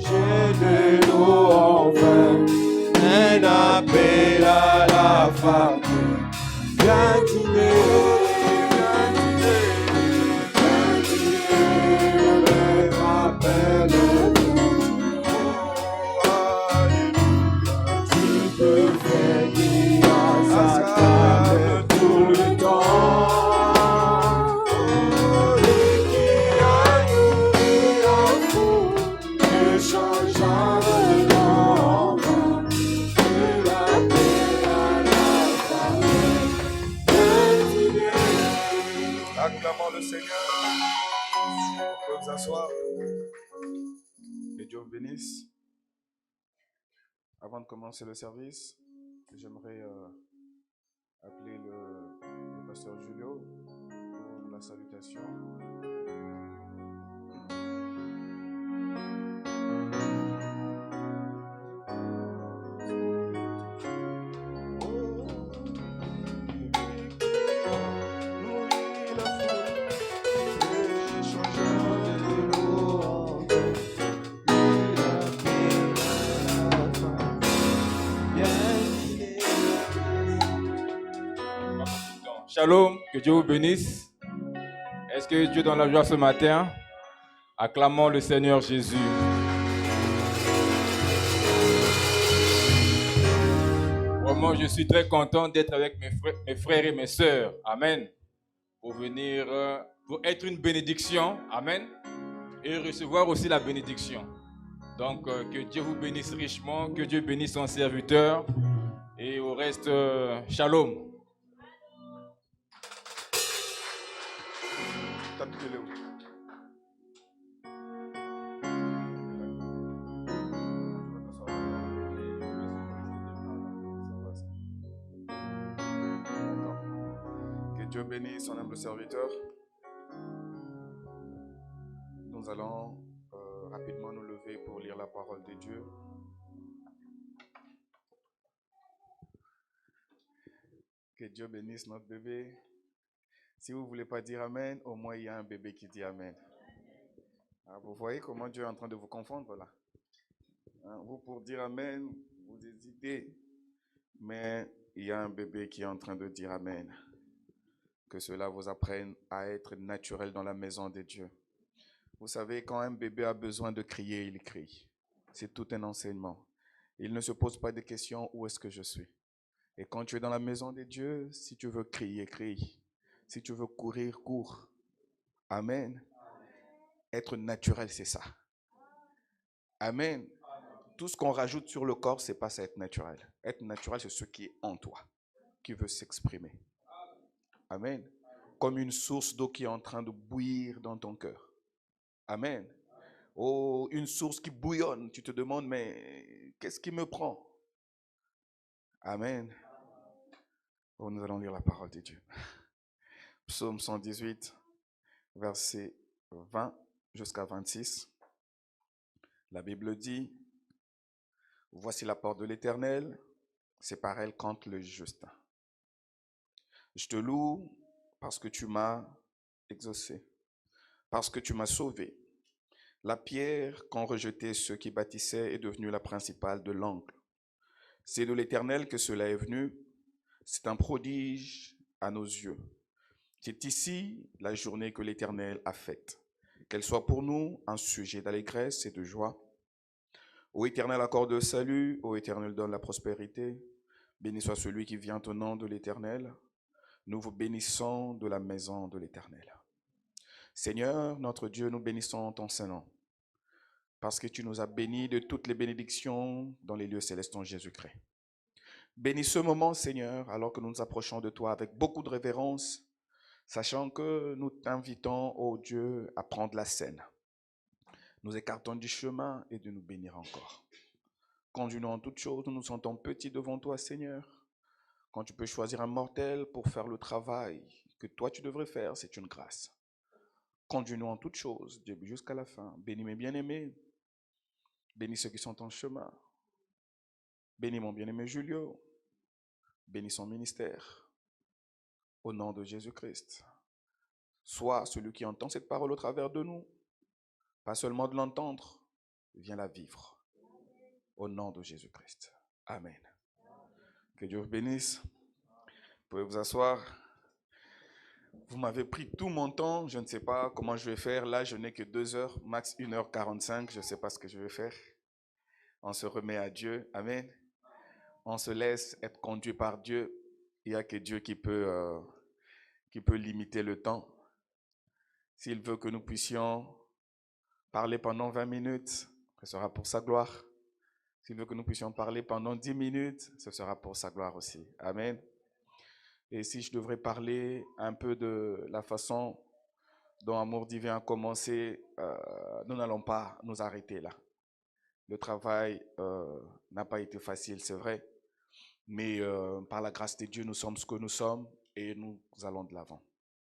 J'ai de l'eau en vain, un appel à la femme. Viens dîner, viens dîner, viens dîner, le maître appelle. Tu peux faire dire à sa table tout le temps. Et qui a nourri un fou, ne changera de nom. Et la paix à la famille. Acclamons le Seigneur. On peut vous asseoir. Que Dieu vous bénisse. Avant de commencer le service, j'aimerais appeler le pasteur Julio pour la salutation. Shalom, que Dieu vous bénisse. Est-ce que Dieu est dans la joie ce matin? Acclamons le Seigneur Jésus. Vraiment, je suis très content d'être avec mes frères et mes sœurs. Amen. Pour venir, pour être une bénédiction. Amen. Et recevoir aussi la bénédiction. Donc, que Dieu vous bénisse richement, que Dieu bénisse son serviteur. Et au reste, shalom. Que Dieu bénisse son humble serviteur. Nous allons rapidement nous lever pour lire la parole de Dieu. Que Dieu bénisse notre bébé. Si vous ne voulez pas dire Amen, au moins il y a un bébé qui dit Amen. Ah, vous voyez comment Dieu est en train de vous confondre là. Hein, vous pour dire Amen, vous hésitez. Mais il y a un bébé qui est en train de dire Amen. Que cela vous apprenne à être naturel dans la maison de Dieu. Vous savez, quand un bébé a besoin de crier, il crie. C'est tout un enseignement. Il ne se pose pas de questions, où est-ce que je suis? Et quand tu es dans la maison de Dieu, si tu veux crier, crie. Si tu veux courir, cours. Amen. Être naturel, c'est ça. Amen. Tout ce qu'on rajoute sur le corps, c'est pas ça être naturel. Être naturel, c'est ce qui est en toi, qui veut s'exprimer. Amen. Comme une source d'eau qui est en train de bouillir dans ton cœur. Amen. Oh, une source qui bouillonne. Tu te demandes, mais qu'est-ce qui me prend? Amen. Oh, nous allons lire la parole de Dieu. Psaume 118, verset 20 jusqu'à 26. La Bible dit, voici la porte de l'Éternel, c'est par elle qu'entre le juste. Je te loue parce que tu m'as exaucé, parce que tu m'as sauvé. La pierre qu'ont rejetée ceux qui bâtissaient est devenue la principale de l'angle. C'est de l'Éternel que cela est venu, c'est un prodige à nos yeux. C'est ici la journée que l'Éternel a faite. Qu'elle soit pour nous un sujet d'allégresse et de joie. Ô Éternel, accorde le salut, ô Éternel, donne la prospérité. Béni soit celui qui vient au nom de l'Éternel. Nous vous bénissons de la maison de l'Éternel. Seigneur, notre Dieu, nous bénissons ton Saint-Nom, parce que tu nous as bénis de toutes les bénédictions dans les lieux célestes en Jésus-Christ. Bénis ce moment, Seigneur, alors que nous nous approchons de toi avec beaucoup de révérence, sachant que nous t'invitons, ô Dieu, à prendre la scène. Nous écartons du chemin et de nous bénir encore. Conduis-nous en toutes choses, nous nous sentons petits devant toi, Seigneur. Quand tu peux choisir un mortel pour faire le travail que toi tu devrais faire, c'est une grâce. Conduis-nous en toutes choses, Dieu, jusqu'à la fin. Bénis mes bien-aimés. Bénis ceux qui sont en chemin. Bénis mon bien-aimé Julio. Bénis son ministère. Au nom de Jésus-Christ. Sois celui qui entend cette parole au travers de nous. Pas seulement de l'entendre, viens la vivre. Au nom de Jésus-Christ. Amen. Que Dieu vous bénisse. Vous pouvez vous asseoir. Vous m'avez pris tout mon temps. Je ne sais pas comment je vais faire. Là, je n'ai que 2 heures, max 1h45. Je ne sais pas ce que je vais faire. On se remet à Dieu. Amen. On se laisse être conduit par Dieu. Il n'y a que Dieu qui peut limiter le temps. S'il veut que nous puissions parler pendant 20 minutes, ce sera pour sa gloire. S'il veut que nous puissions parler pendant 10 minutes, ce sera pour sa gloire aussi. Amen. Et si je devrais parler un peu de la façon dont Amour Divin a commencé, nous n'allons pas nous arrêter là. Le travail n'a pas été facile, c'est vrai. Mais par la grâce de Dieu, nous sommes ce que nous sommes et nous allons de l'avant.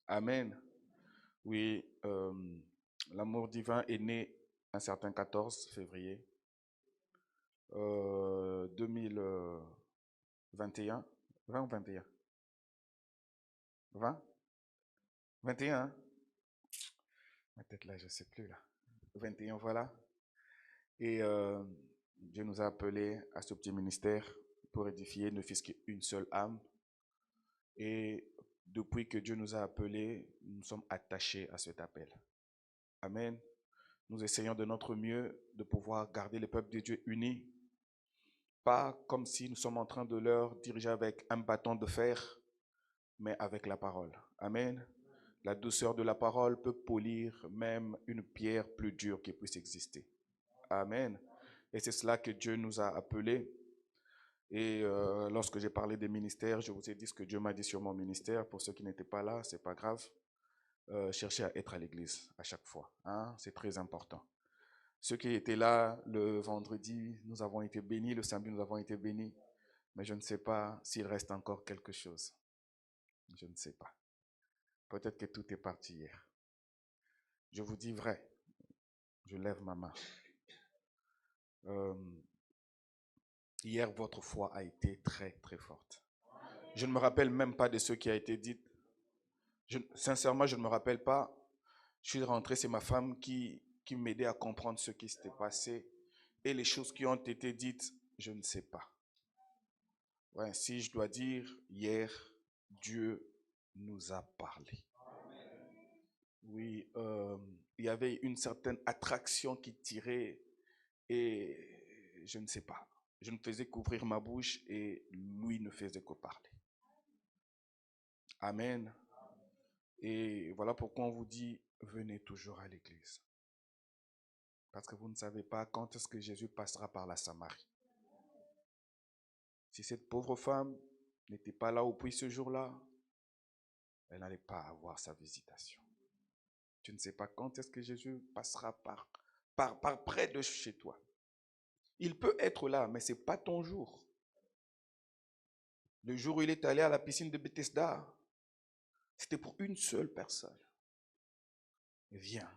Amen. Oui, l'amour divin est né un certain 14 février 2021. 20 ou 21? 20? 21, hein? Ma tête là, je ne sais plus là. 21, voilà. Et Dieu nous a appelés à ce petit ministère pour édifier ne fût-ce qu'une seule âme. Et depuis que Dieu nous a appelés, nous sommes attachés à cet appel. Amen. Nous essayons de notre mieux de pouvoir garder le peuple de Dieu uni. Pas comme si nous sommes en train de leur diriger avec un bâton de fer, mais avec la parole. Amen. La douceur de la parole peut polir même une pierre plus dure qui puisse exister. Amen. Et c'est cela que Dieu nous a appelés. Et lorsque j'ai parlé des ministères, je vous ai dit ce que Dieu m'a dit sur mon ministère. Pour ceux qui n'étaient pas là, ce n'est pas grave. Cherchez à être à l'église à chaque fois. Hein? C'est très important. Ceux qui étaient là le vendredi, nous avons été bénis. Le samedi, nous avons été bénis. Mais je ne sais pas s'il reste encore quelque chose. Je ne sais pas. Peut-être que tout est parti hier. Je vous dis vrai. Je lève ma main. Hier, votre foi a été très, très forte. Je ne me rappelle même pas de ce qui a été dit. Sincèrement, je ne me rappelle pas. Je suis rentré, c'est ma femme qui m'aidait à comprendre ce qui s'était passé. Et les choses qui ont été dites, je ne sais pas. Ouais, si je dois dire, hier, Dieu nous a parlé. Oui, il y avait une certaine attraction qui tirait et je ne sais pas. Je ne faisais qu'ouvrir ma bouche et lui ne faisait que parler. Amen. Et voilà pourquoi on vous dit, venez toujours à l'église. Parce que vous ne savez pas quand est-ce que Jésus passera par la Samarie. Si cette pauvre femme n'était pas là au puits ce jour-là, elle n'allait pas avoir sa visitation. Tu ne sais pas quand est-ce que Jésus passera par près de chez toi. Il peut être là, mais ce n'est pas ton jour. Le jour où il est allé à la piscine de Bethesda, c'était pour une seule personne. Viens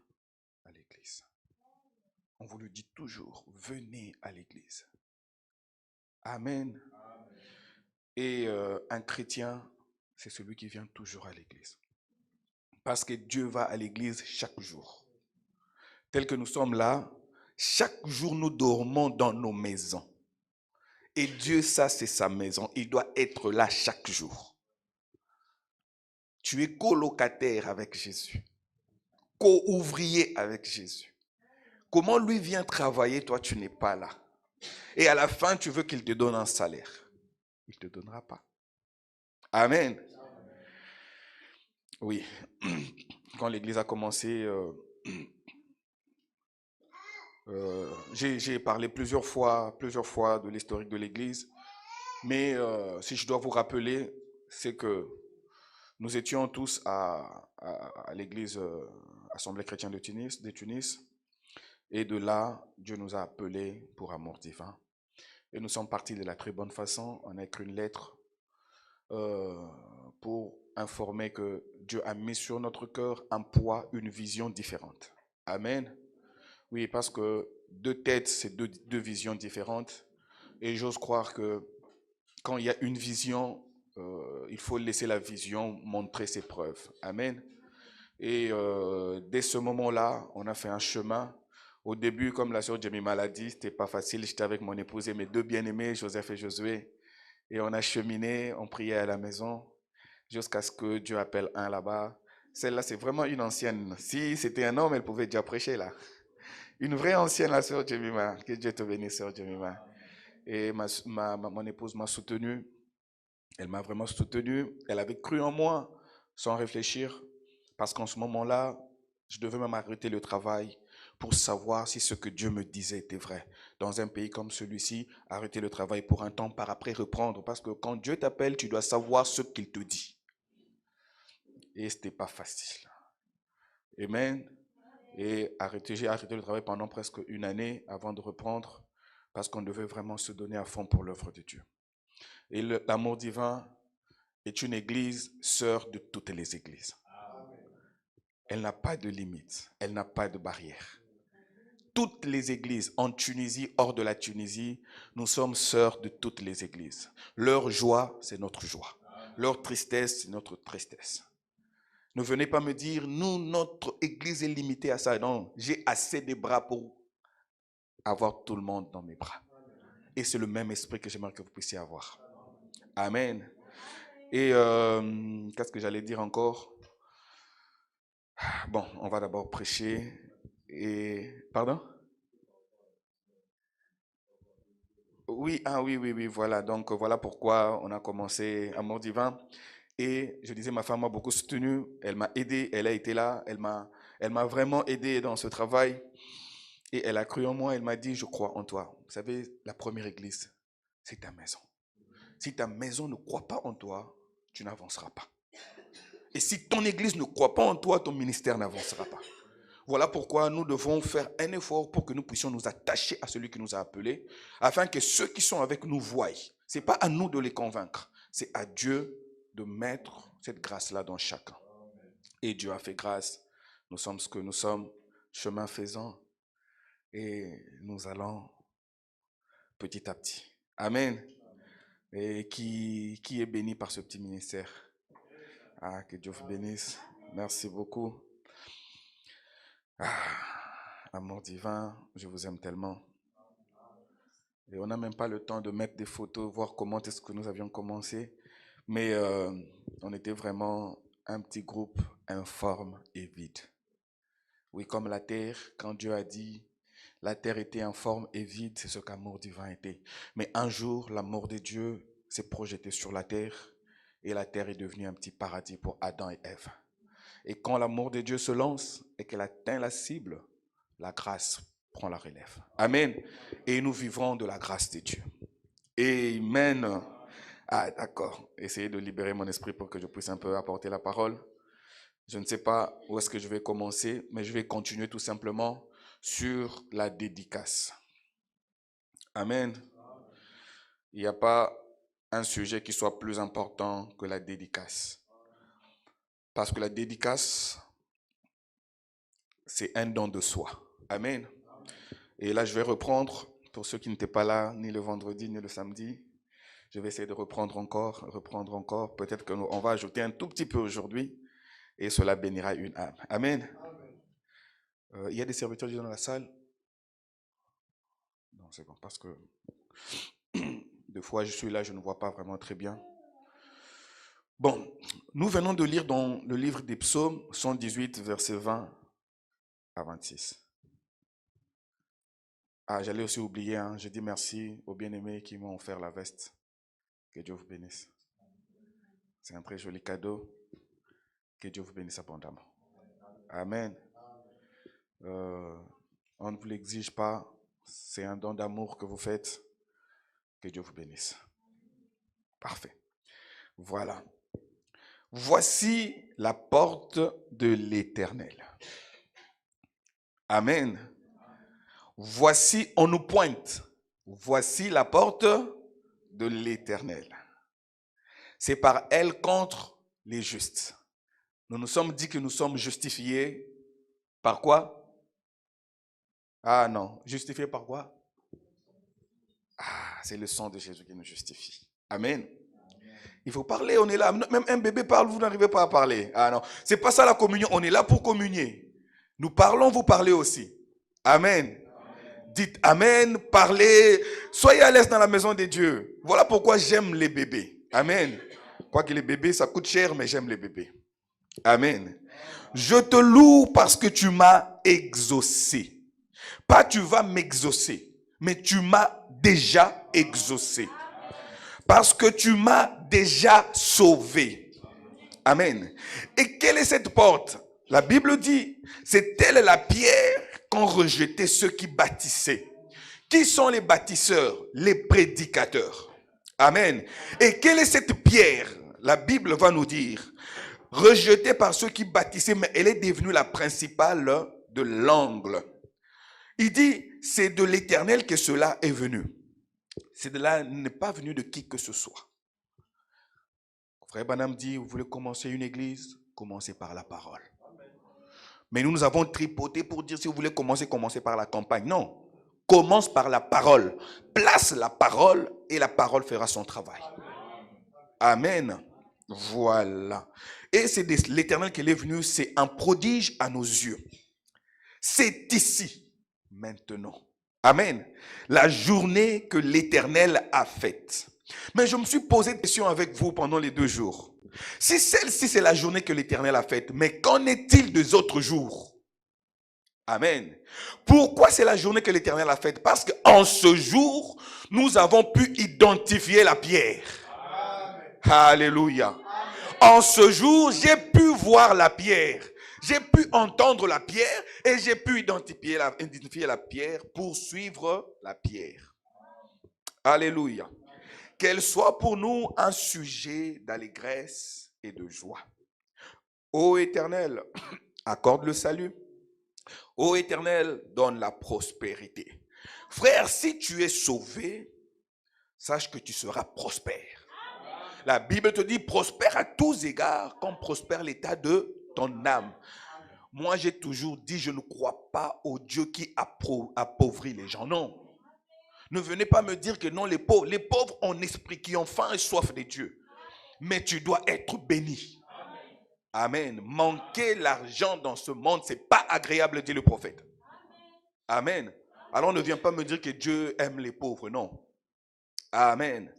à l'église. On vous le dit toujours, venez à l'église. Amen. Et un chrétien, c'est celui qui vient toujours à l'église. Parce que Dieu va à l'église chaque jour. Tel que nous sommes là, chaque jour nous dormons dans nos maisons. Et Dieu, ça c'est sa maison. Il doit être là chaque jour. Tu es colocataire avec Jésus. Co-ouvrier avec Jésus. Comment lui vient travailler, toi tu n'es pas là. Et à la fin, tu veux qu'il te donne un salaire. Il ne te donnera pas. Amen. Oui. Quand l'église a commencé, j'ai parlé plusieurs fois de l'historique de l'église. Mais si je dois vous rappeler, c'est que nous étions tous à l'église Assemblée chrétienne de Tunis. Et de là, Dieu nous a appelés pour Amour Divin. Et nous sommes partis de la très bonne façon. On a écrit une lettre pour informer que Dieu a mis sur notre cœur un poids, une vision différente. Amen. Oui, parce que 2 têtes, c'est deux visions différentes. Et j'ose croire que quand il y a une vision, il faut laisser la vision montrer ses preuves. Amen. Et dès ce moment-là, on a fait un chemin Au début, comme la sœur Jemima l'a dit, c'était pas facile. J'étais avec mon épouse et mes deux bien-aimés, Joseph et Josué. Et on a cheminé, on priait à la maison, jusqu'à ce que Dieu appelle un là-bas. Celle-là, c'est vraiment une ancienne. Si c'était un homme, elle pouvait déjà prêcher là. Une vraie ancienne, la sœur Jemima. Que Dieu te bénisse, sœur Jemima. Et mon épouse m'a soutenu. Elle m'a vraiment soutenu. Elle avait cru en moi, sans réfléchir. Parce qu'en ce moment-là, je devais même arrêter le travail pour savoir si ce que Dieu me disait était vrai. Dans un pays comme celui-ci, arrêter le travail pour un temps, par après reprendre. Parce que quand Dieu t'appelle, tu dois savoir ce qu'il te dit. Et ce n'était pas facile. Amen. Et j'ai arrêté le travail pendant presque une année avant de reprendre, parce qu'on devait vraiment se donner à fond pour l'œuvre de Dieu. Et l'amour divin est une église sœur de toutes les églises. Elle n'a pas de limite, elle n'a pas de barrière. Toutes les églises en Tunisie, hors de la Tunisie, nous sommes sœurs de toutes les églises. Leur joie, c'est notre joie. Leur tristesse, c'est notre tristesse. Ne venez pas me dire, nous, notre église est limitée à ça. Non, j'ai assez de bras pour avoir tout le monde dans mes bras. Et c'est le même esprit que j'aimerais que vous puissiez avoir. Amen. Et qu'est-ce que j'allais dire encore? Bon, on va d'abord prêcher. Et pardon? Oui, oui, voilà. Donc voilà pourquoi on a commencé Amour Divin. Et je disais, ma femme m'a beaucoup soutenu. Elle m'a aidé. Elle a été là. Elle m'a vraiment aidé dans ce travail. Et elle a cru en moi. Elle m'a dit, je crois en toi. Vous savez, la première église, c'est ta maison. Si ta maison ne croit pas en toi, tu n'avanceras pas. Et si ton église ne croit pas en toi, ton ministère n'avancera pas. Voilà pourquoi nous devons faire un effort pour que nous puissions nous attacher à celui qui nous a appelés, afin que ceux qui sont avec nous voient. Ce n'est pas à nous de les convaincre, c'est à Dieu de mettre cette grâce-là dans chacun. Et Dieu a fait grâce. Nous sommes ce que nous sommes, chemin faisant. Et nous allons petit à petit. Amen. Et qui est béni par ce petit ministère? Ah, que Dieu vous bénisse. Merci beaucoup. Amour divin, je vous aime tellement. Et on n'a même pas le temps de mettre des photos, voir comment est-ce que nous avions commencé. Mais on était vraiment un petit groupe informe et vide. Oui, comme la terre, quand Dieu a dit, la terre était informe et vide, c'est ce qu'amour divin était. Mais un jour, l'amour de Dieu s'est projeté sur la terre et la terre est devenue un petit paradis pour Adam et Ève. Et quand l'amour de Dieu se lance et qu'elle atteint la cible, la grâce prend la relève. Amen. Et nous vivrons de la grâce de Dieu. Amen. Ah, d'accord. Essayez de libérer mon esprit pour que je puisse un peu apporter la parole. Je ne sais pas où est-ce que je vais commencer, mais je vais continuer tout simplement sur la dédicace. Amen. Il n'y a pas un sujet qui soit plus important que la dédicace. Parce que la dédicace, c'est un don de soi. Amen. Et là, je vais reprendre, pour ceux qui n'étaient pas là, ni le vendredi, ni le samedi, je vais essayer de reprendre encore. Peut-être qu'on va ajouter un tout petit peu aujourd'hui, et cela bénira une âme. Amen. Il y a des serviteurs dans la salle? Non, c'est bon, parce que des fois, je suis là, je ne vois pas vraiment très bien. Bon, nous venons de lire dans le livre des psaumes, 118, versets 20 à 26. Ah, j'allais aussi oublier, je dis merci aux bien-aimés qui m'ont offert la veste. Que Dieu vous bénisse. C'est un très joli cadeau. Que Dieu vous bénisse abondamment. Amen. On ne vous l'exige pas. C'est un don d'amour que vous faites. Que Dieu vous bénisse. Parfait. Voilà. Voici la porte de l'Éternel. Amen. Voici, on nous pointe. Voici la porte de l'Éternel. C'est par elle qu'entrent les justes. Nous nous sommes dit que nous sommes justifiés par quoi? Ah non, justifiés par quoi? Ah, c'est le sang de Jésus qui nous justifie. Amen. Il faut parler, on est là. Même un bébé parle, vous n'arrivez pas à parler. Ah non, c'est pas ça la communion, on est là pour communier. Nous parlons, vous parlez aussi. Amen. Dites Amen, parlez, soyez à l'aise dans la maison de Dieu. Voilà pourquoi j'aime les bébés. Amen. Quoique les bébés, ça coûte cher, mais j'aime les bébés. Amen. Je te loue parce que tu m'as exaucé. Pas tu vas m'exaucer, mais tu m'as déjà exaucé. Parce que tu m'as déjà sauvé. Amen. Et quelle est cette porte? La Bible dit, c'est telle la pierre qu'ont rejeté ceux qui bâtissaient. Qui sont les bâtisseurs? Les prédicateurs. Amen. Et quelle est cette pierre? La Bible va nous dire, rejetée par ceux qui bâtissaient, mais elle est devenue la principale de l'angle. Il dit, c'est de l'Éternel que cela est venu. Cela n'est pas venu de qui que ce soit. Frère Branham dit, vous voulez commencer une église? Commencez par la parole. Mais nous avons tripoté pour dire, si vous voulez commencer, commencez par la campagne. Non, commence par la parole. Place la parole et la parole fera son travail. Amen. Voilà. Et c'est de l'Éternel qui est venu, c'est un prodige à nos yeux. C'est ici, maintenant. Amen. La journée que l'Éternel a faite. Mais je me suis posé une question avec vous pendant les 2 jours. Si celle-ci c'est la journée que l'Éternel a faite, mais qu'en est-il des autres jours? Amen. Pourquoi c'est la journée que l'Éternel a faite? Parce qu'en ce jour, nous avons pu identifier la pierre. Amen. Alléluia. Amen. En ce jour, j'ai pu voir la pierre. J'ai pu entendre la pierre et j'ai pu identifier la pierre pour suivre la pierre. Alléluia. Qu'elle soit pour nous un sujet d'allégresse et de joie. Ô Éternel, accorde le salut. Ô Éternel, donne la prospérité. Frère, si tu es sauvé, sache que tu seras prospère. La Bible te dit prospère à tous égards, comme prospère l'état de ton âme. Moi, j'ai toujours dit, je ne crois pas au Dieu qui appauvrit les gens. Non. Ne venez pas me dire que non, les pauvres ont esprit, qui ont faim et soif de Dieu. Mais tu dois être béni. Amen. Manquer l'argent dans ce monde, ce n'est pas agréable, dit le prophète. Amen. Alors ne viens pas me dire que Dieu aime les pauvres. Non. Amen.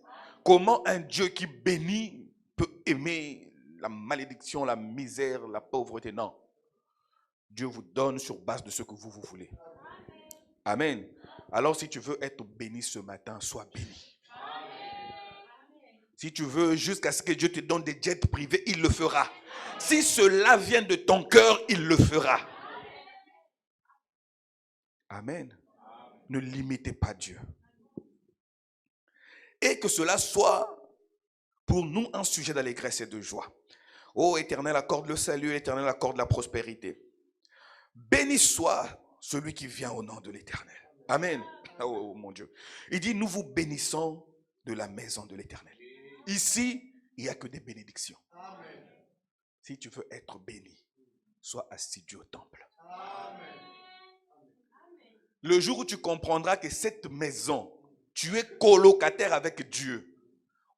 Comment un Dieu qui bénit peut aimer la malédiction, la misère, la pauvreté? Non. Dieu vous donne sur base de ce que vous voulez. Amen. Alors si tu veux être béni ce matin, sois béni. Si tu veux jusqu'à ce que Dieu te donne des jets privés, il le fera. Si cela vient de ton cœur, il le fera. Amen. Ne limitez pas Dieu. Et que cela soit pour nous un sujet d'allégresse et de joie. Ô Éternel, accorde le salut, Éternel, accorde la prospérité. Béni soit celui qui vient au nom de l'Éternel. Amen. Oh mon Dieu. Il dit, nous vous bénissons de la maison de l'Éternel. Ici, il n'y a que des bénédictions. Amen. Si tu veux être béni, sois assidu au temple. Amen. Le jour où tu comprendras que cette maison, tu es colocataire avec Dieu.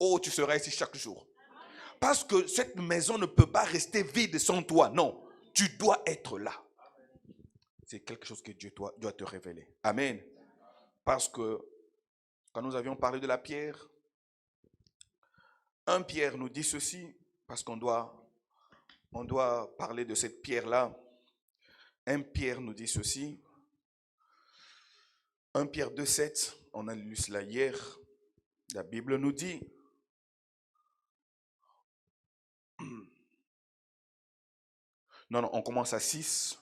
Oh, tu seras ici chaque jour. Parce que cette maison ne peut pas rester vide sans toi. Non, tu dois être là. C'est quelque chose que Dieu doit te révéler. Amen. Parce que quand nous avions parlé de la pierre, 1 Pierre nous dit ceci, parce qu'on doit parler de cette pierre-là. 1 Pierre nous dit ceci. 1 Pierre 2,7, on a lu cela hier. La Bible nous dit, non, on commence à 6.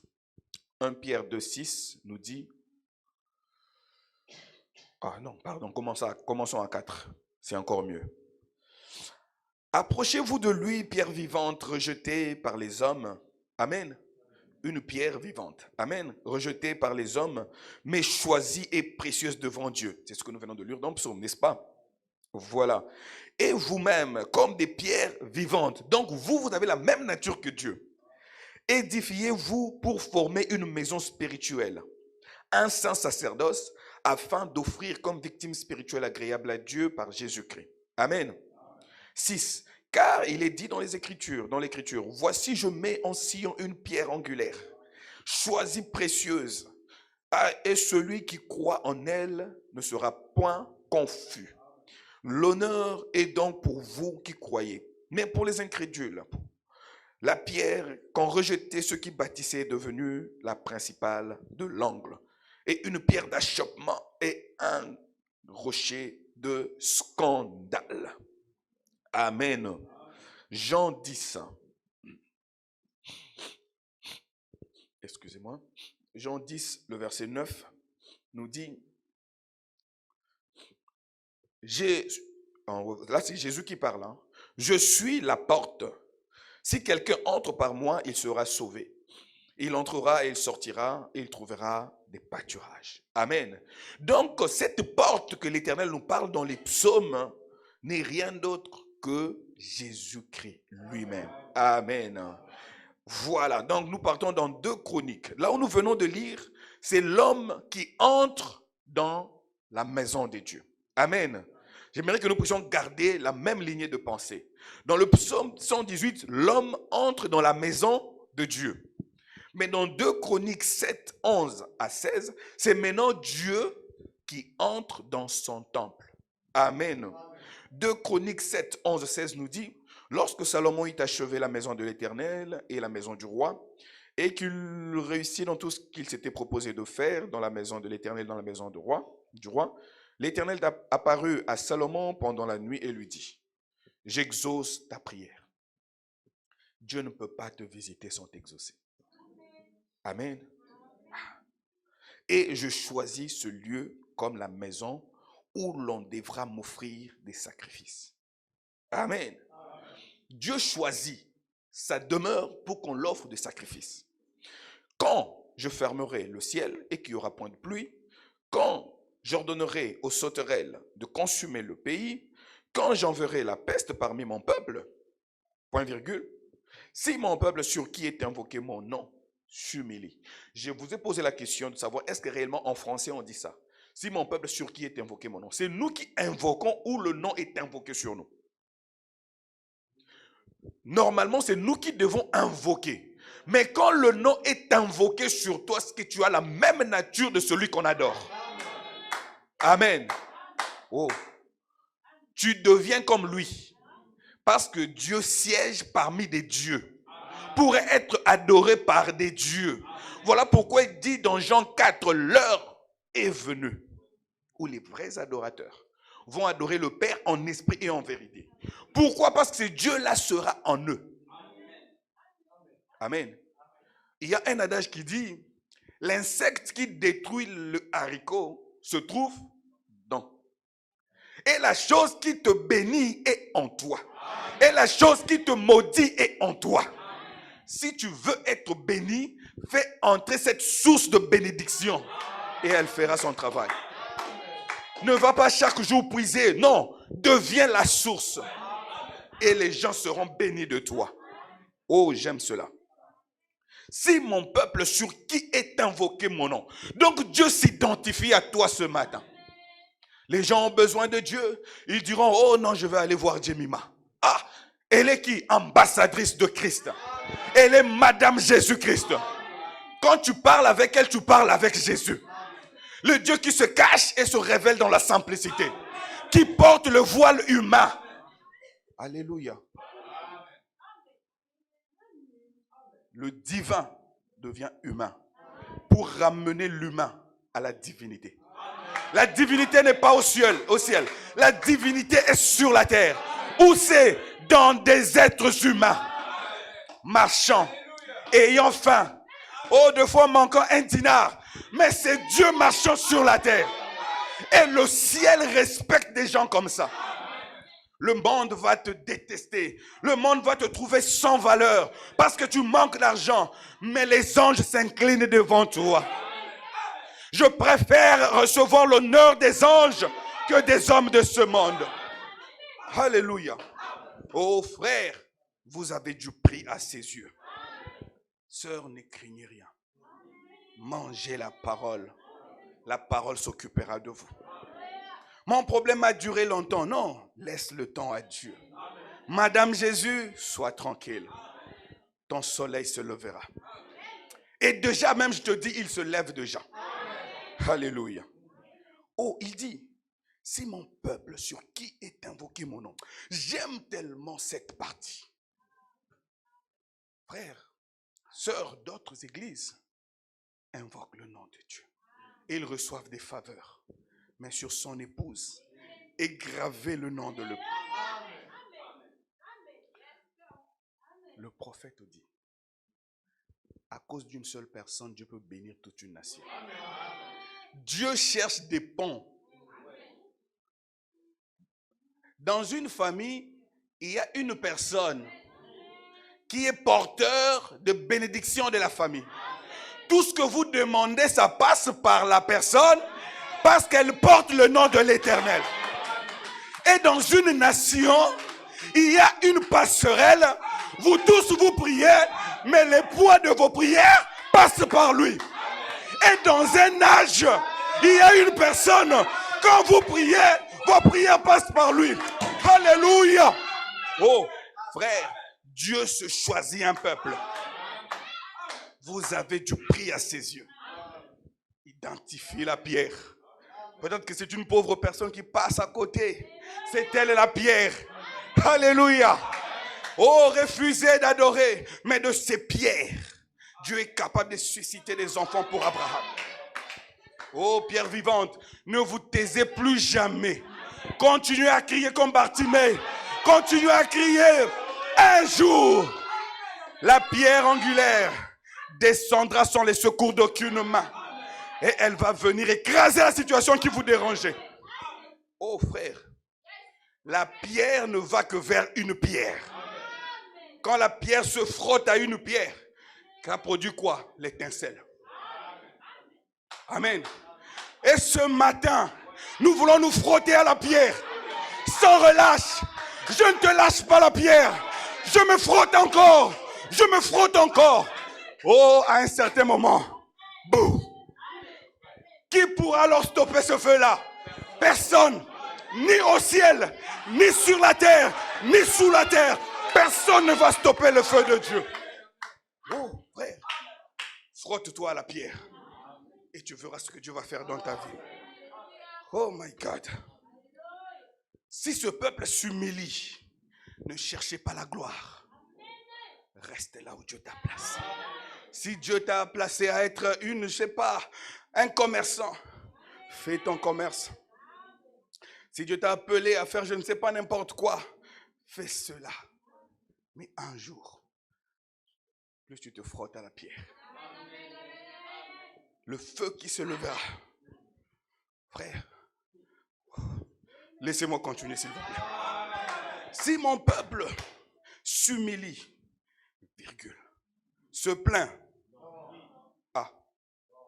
1 Pierre 2,6 nous dit, commençons à 4, c'est encore mieux. Approchez-vous de lui, pierre vivante, rejetée par les hommes. Amen. Une pierre vivante. Amen. Rejetée par les hommes, mais choisie et précieuse devant Dieu. C'est ce que nous venons de lire dans le psaume, n'est-ce pas? Voilà. Et vous-même, comme des pierres vivantes. Donc, vous avez la même nature que Dieu. Édifiez-vous pour former une maison spirituelle, un saint sacerdoce, afin d'offrir comme victime spirituelle agréable à Dieu par Jésus-Christ. Amen. 6. Car il est dit dans l'Écriture, voici je mets en Sion une pierre angulaire, choisie précieuse. Et celui qui croit en elle ne sera point confus. L'honneur est donc pour vous qui croyez. Mais pour les incrédules, la pierre qu'ont rejeté ceux qui bâtissaient est devenue la principale de l'angle, et une pierre d'achoppement et un rocher de scandale. Amen. Jean 10. Excusez-moi. Jean 10, le verset 9, nous dit, là c'est Jésus qui parle, hein. Je suis la porte. Si quelqu'un entre par moi, il sera sauvé. Il entrera et il sortira et il trouvera des pâturages. Amen. Donc, cette porte que l'Éternel nous parle dans les psaumes n'est rien d'autre que Jésus-Christ lui-même. Amen. Voilà, donc nous partons dans 2 Chroniques. Là où nous venons de lire, c'est l'homme qui entre dans la maison de Dieu. Amen. J'aimerais que nous puissions garder la même lignée de pensée. Dans le psaume 118, l'homme entre dans la maison de Dieu. Mais dans 2 Chroniques 7, 11 à 16, c'est maintenant Dieu qui entre dans son temple. Amen. 2 Chroniques 7, 11, 16 nous dit, lorsque Salomon eut achevé la maison de l'Éternel et la maison du roi, et qu'il réussit dans tout ce qu'il s'était proposé de faire dans la maison de l'Éternel, dans la maison du roi, l'Éternel apparut à Salomon pendant la nuit et lui dit, j'exauce ta prière. Dieu ne peut pas te visiter sans t'exaucer. Amen. Et je choisis ce lieu comme la maison où l'on devra m'offrir des sacrifices. Amen. Dieu choisit sa demeure pour qu'on l'offre des sacrifices. Quand je fermerai le ciel et qu'il n'y aura point de pluie, quand j'ordonnerai aux sauterelles de consumer le pays, quand j'enverrai la peste parmi mon peuple, point virgule, si mon peuple sur qui est invoqué mon nom s'humilie. Je vous ai posé la question de savoir est-ce que réellement en français on dit ça? Si mon peuple sur qui est invoqué mon nom, c'est nous qui invoquons ou le nom est invoqué sur nous? Normalement, c'est nous qui devons invoquer. Mais quand le nom est invoqué sur toi, c'est que tu as la même nature de celui qu'on adore. Amen. Oh. Tu deviens comme lui. Parce que Dieu siège parmi des dieux. Pour être adoré par des dieux. Voilà pourquoi il dit dans Jean 4, l'heure est venue où les vrais adorateurs vont adorer le Père en esprit et en vérité. Pourquoi? Parce que ce Dieu-là sera en eux. Amen. Il y a un adage qui dit, l'insecte qui détruit le haricot se trouve dans. Et la chose qui te bénit est en toi. Et la chose qui te maudit est en toi. Si tu veux être béni, fais entrer cette source de bénédiction et elle fera son travail. Ne va pas chaque jour puiser, non, deviens la source et les gens seront bénis de toi. Oh, j'aime cela. Si mon peuple sur qui est invoqué mon nom, donc Dieu s'identifie à toi ce matin. Les gens ont besoin de Dieu, ils diront, oh non, je vais aller voir Jemima. Ah, elle est qui? Ambassadrice de Christ. Elle est Madame Jésus-Christ. Quand tu parles avec elle, tu parles avec Jésus. Le Dieu qui se cache et se révèle dans la simplicité. Qui porte le voile humain. Alléluia. Le divin devient humain pour ramener l'humain à la divinité. La divinité n'est pas au ciel. La divinité est sur la terre. Où c'est? Dans des êtres humains. Marchant, ayant faim. Oh, deux fois manquant un dinar. Mais c'est Dieu marchant sur la terre. Et le ciel respecte des gens comme ça. Le monde va te détester. Le monde va te trouver sans valeur. Parce que tu manques d'argent. Mais les anges s'inclinent devant toi. Je préfère recevoir l'honneur des anges que des hommes de ce monde. Alléluia. Oh frère, vous avez du prix à ses yeux. Sœur, ne craignez rien. Mangez la parole. La parole s'occupera de vous. Mon problème a duré longtemps. Non, laisse le temps à Dieu. Madame Jésus, sois tranquille. Ton soleil se lèvera. Et déjà même, je te dis, il se lève déjà. Alléluia. Oh, il dit, c'est mon peuple sur qui est invoqué mon nom. J'aime tellement cette partie. Frères, sœurs d'autres églises invoquent le nom de Dieu. Et ils reçoivent des faveurs. Mais sur son épouse est gravé le nom de l'époux. Le prophète dit, à cause d'une seule personne, Dieu peut bénir toute une nation. Dieu cherche des ponts. Dans une famille, il y a une personne qui est porteur de bénédiction de la famille. Tout ce que vous demandez, ça passe par la personne parce qu'elle porte le nom de l'Éternel. Et dans une nation, il y a une passerelle. Vous tous, vous priez, mais le poids de vos prières passe par lui. Et dans un âge, il y a une personne, quand vous priez, vos prières passent par lui. Alléluia. Oh, frère, Dieu se choisit un peuple. Vous avez du prix à ses yeux. Identifiez la pierre. Peut-être que c'est une pauvre personne qui passe à côté. C'est elle la pierre. Alléluia. Oh, refusez d'adorer. Mais de ces pierres, Dieu est capable de susciter des enfants pour Abraham. Oh, pierre vivante, ne vous taisez plus jamais. Continuez à crier comme Bartimée. Continuez à crier. Un jour, la pierre angulaire descendra sans les secours d'aucune main. Et elle va venir écraser la situation qui vous dérangeait. Oh frère, la pierre ne va que vers une pierre. Quand la pierre se frotte à une pierre, ça produit quoi? L'étincelle. Amen. Et ce matin, nous voulons nous frotter à la pierre. Sans relâche. Je ne te lâche pas la pierre. Je me frotte encore. Je me frotte encore. Oh, à un certain moment. Boum. Qui pourra alors stopper ce feu-là? Personne. Ni au ciel, ni sur la terre, ni sous la terre. Personne ne va stopper le feu de Dieu. Oh, frère. Frotte-toi à la pierre. Et tu verras ce que Dieu va faire dans ta vie. Oh my God. Si ce peuple s'humilie, ne cherchez pas la gloire. Reste là où Dieu t'a placé. Si Dieu t'a placé à être un commerçant, fais ton commerce. Si Dieu t'a appelé à faire je ne sais pas n'importe quoi, fais cela. Mais un jour, plus tu te frottes à la pierre, le feu qui se levera. Frère, laissez-moi continuer s'il vous plaît. Si mon peuple s'humilie, virgule, se plaint. Ah,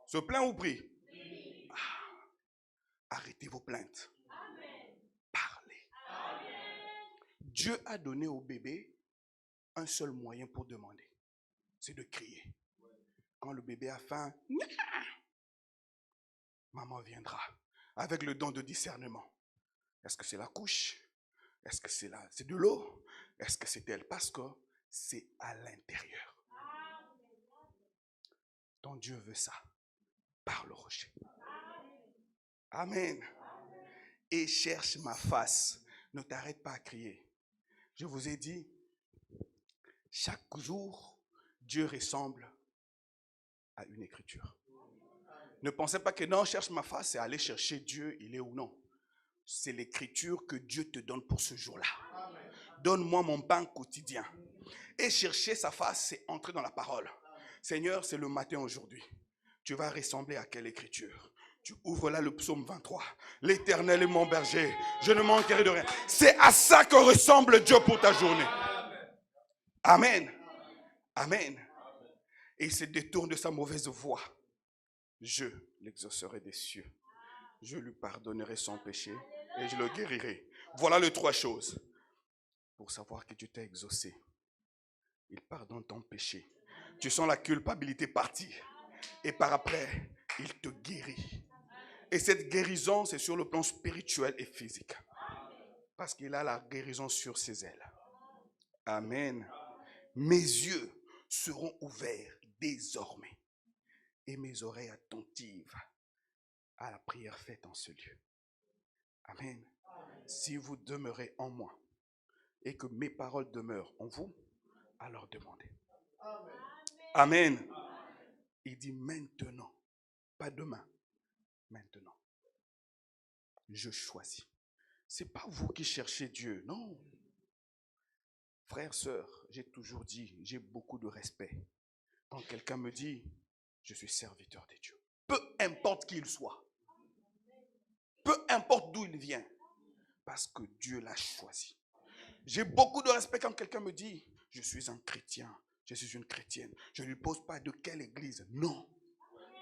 se plaint ou prie? Ah, arrêtez vos plaintes. Parlez. Dieu a donné au bébé un seul moyen pour demander. C'est de crier. Quand le bébé a faim, maman viendra avec le don de discernement. Est-ce que c'est la couche? Est-ce que c'est de l'eau? Est-ce que c'est elle? Parce que c'est à l'intérieur. Ton Dieu veut ça. Parle au rocher. Amen. Et cherche ma face. Ne t'arrête pas à crier. Je vous ai dit, chaque jour, Dieu ressemble à une écriture. Ne pensez pas que non, cherche ma face, c'est aller chercher Dieu, il est ou non. C'est l'écriture que Dieu te donne pour ce jour-là. Donne-moi mon pain quotidien. Et chercher sa face, c'est entrer dans la parole. Seigneur, c'est le matin aujourd'hui. Tu vas ressembler à quelle écriture? Tu ouvres là le psaume 23. L'Éternel est mon berger. Je ne manquerai de rien. C'est à ça que ressemble Dieu pour ta journée. Amen. Amen. Et il se détourne de sa mauvaise voie. Je l'exaucerai des cieux. Je lui pardonnerai son péché et je le guérirai. Voilà les trois choses. Pour savoir que Dieu t'a exaucé. Il pardonne ton péché. Tu sens la culpabilité partir. Et par après, il te guérit. Et cette guérison, c'est sur le plan spirituel et physique. Parce qu'il a la guérison sur ses ailes. Amen. Mes yeux seront ouverts désormais. Et mes oreilles attentives à la prière faite en ce lieu. Amen. Si vous demeurez en moi et que mes paroles demeurent en vous, alors demandez. Amen. Il dit maintenant, pas demain, maintenant. Je choisis. Ce n'est pas vous qui cherchez Dieu, non. Frères, sœurs, j'ai toujours dit, j'ai beaucoup de respect. Quand quelqu'un me dit, je suis serviteur de Dieu. Peu importe qui il soit. Peu importe d'où il vient. Parce que Dieu l'a choisi. J'ai beaucoup de respect quand quelqu'un me dit, je suis un chrétien, je suis une chrétienne. Je ne lui pose pas de quelle église. Non.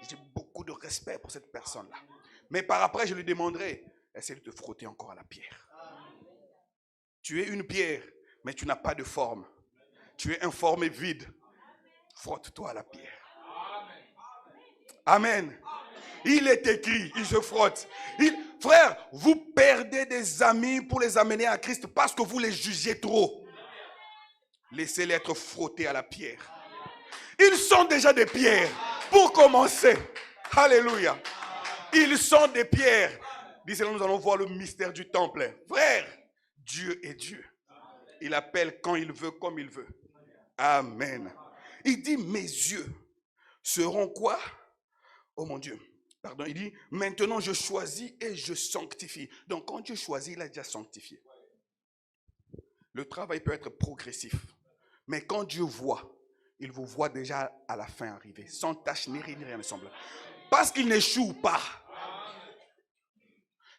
J'ai beaucoup de respect pour cette personne-là. Mais par après, je lui demanderai, essaie de te frotter encore à la pierre. Tu es une pierre, mais tu n'as pas de forme. Tu es informe et vide. Frotte-toi à la pierre. Amen. Il est écrit, il se frotte. Frère, vous perdez des amis pour les amener à Christ parce que vous les jugez trop. Laissez-les être frottés à la pierre. Ils sont déjà des pierres. Pour commencer. Alléluia. Ils sont des pierres. Disons, nous allons voir le mystère du temple. Frère, Dieu est Dieu. Il appelle quand il veut, comme il veut. Amen. Il dit, mes yeux seront quoi? Oh mon Dieu. Pardon, il dit, maintenant je choisis et je sanctifie. Donc quand Dieu choisit, il a déjà sanctifié. Le travail peut être progressif. Mais quand Dieu voit, il vous voit déjà à la fin arriver. Sans tache, ni rien ne semble. Parce qu'il n'échoue pas.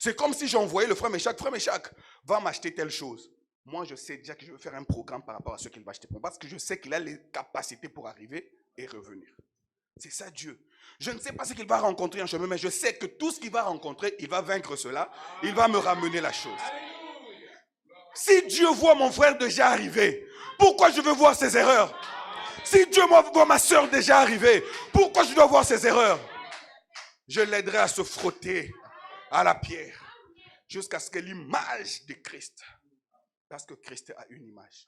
C'est comme si j'envoyais le frère Méchac, va m'acheter telle chose. Moi, je sais déjà que je vais faire un programme par rapport à ce qu'il va acheter. Parce que je sais qu'il a les capacités pour arriver et revenir. C'est ça Dieu. Je ne sais pas ce qu'il va rencontrer en chemin, mais je sais que tout ce qu'il va rencontrer, il va vaincre cela. Il va me ramener la chose. Si Dieu voit mon frère déjà arriver, pourquoi je veux voir ses erreurs? Si Dieu voit ma soeur déjà arriver, pourquoi je dois voir ses erreurs? Je l'aiderai à se frotter à la pierre jusqu'à ce que l'image de Christ, parce que Christ a une image,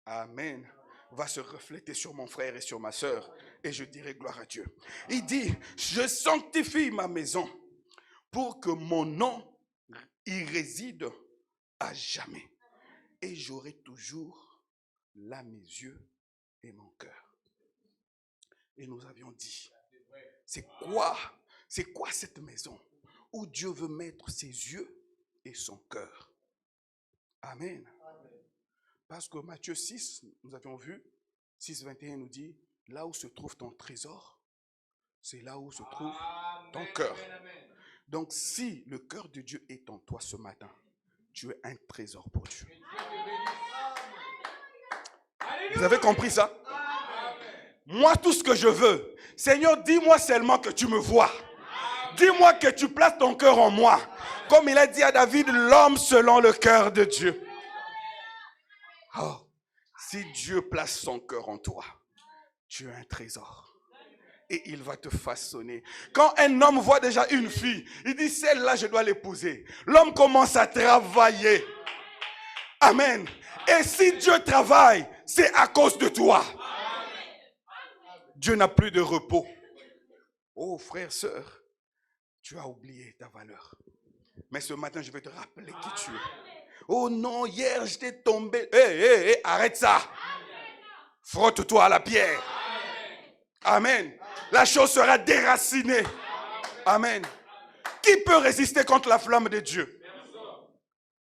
amen, va se refléter sur mon frère et sur ma soeur, et je dirai gloire à Dieu. Il dit, je sanctifie ma maison pour que mon nom y réside à jamais, et j'aurai toujours là mes yeux et mon cœur. Et nous avions dit, c'est quoi cette maison où Dieu veut mettre ses yeux et son cœur? Amen. Parce que Matthieu 6, nous avions vu, 6,21 nous dit, là où se trouve ton trésor, c'est là où se trouve ton cœur. Donc si le cœur de Dieu est en toi ce matin, tu es un trésor pour Dieu. Vous avez compris ça? Moi, tout ce que je veux, Seigneur, dis-moi seulement que tu me vois. Dis-moi que tu places ton cœur en moi. Comme il a dit à David, l'homme selon le cœur de Dieu. Oh, si Dieu place son cœur en toi, tu es un trésor. Et il va te façonner. Quand un homme voit déjà une fille, il dit, celle-là, je dois l'épouser. L'homme commence à travailler. Amen. Et si Dieu travaille, c'est à cause de toi. Dieu n'a plus de repos. Oh, frère, sœur, tu as oublié ta valeur. Mais ce matin, je vais te rappeler qui tu es. Oh non, hier, j'étais tombé. Arrête ça. Frotte-toi à la pierre. Amen. La chose sera déracinée. Amen. Qui peut résister contre la flamme de Dieu?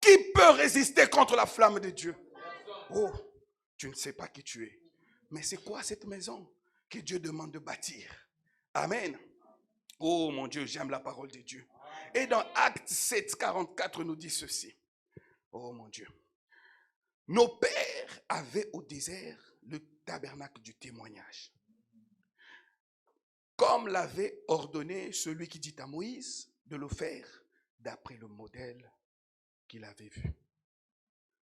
Qui peut résister contre la flamme de Dieu? Oh, tu ne sais pas qui tu es. Mais c'est quoi cette maison que Dieu demande de bâtir? Amen. Oh mon Dieu, j'aime la parole de Dieu. Et dans Actes 7, 44 nous dit ceci. Oh mon Dieu. Nos pères avaient au désert le tabernacle du témoignage. Comme l'avait ordonné celui qui dit à Moïse de le faire d'après le modèle qu'il avait vu.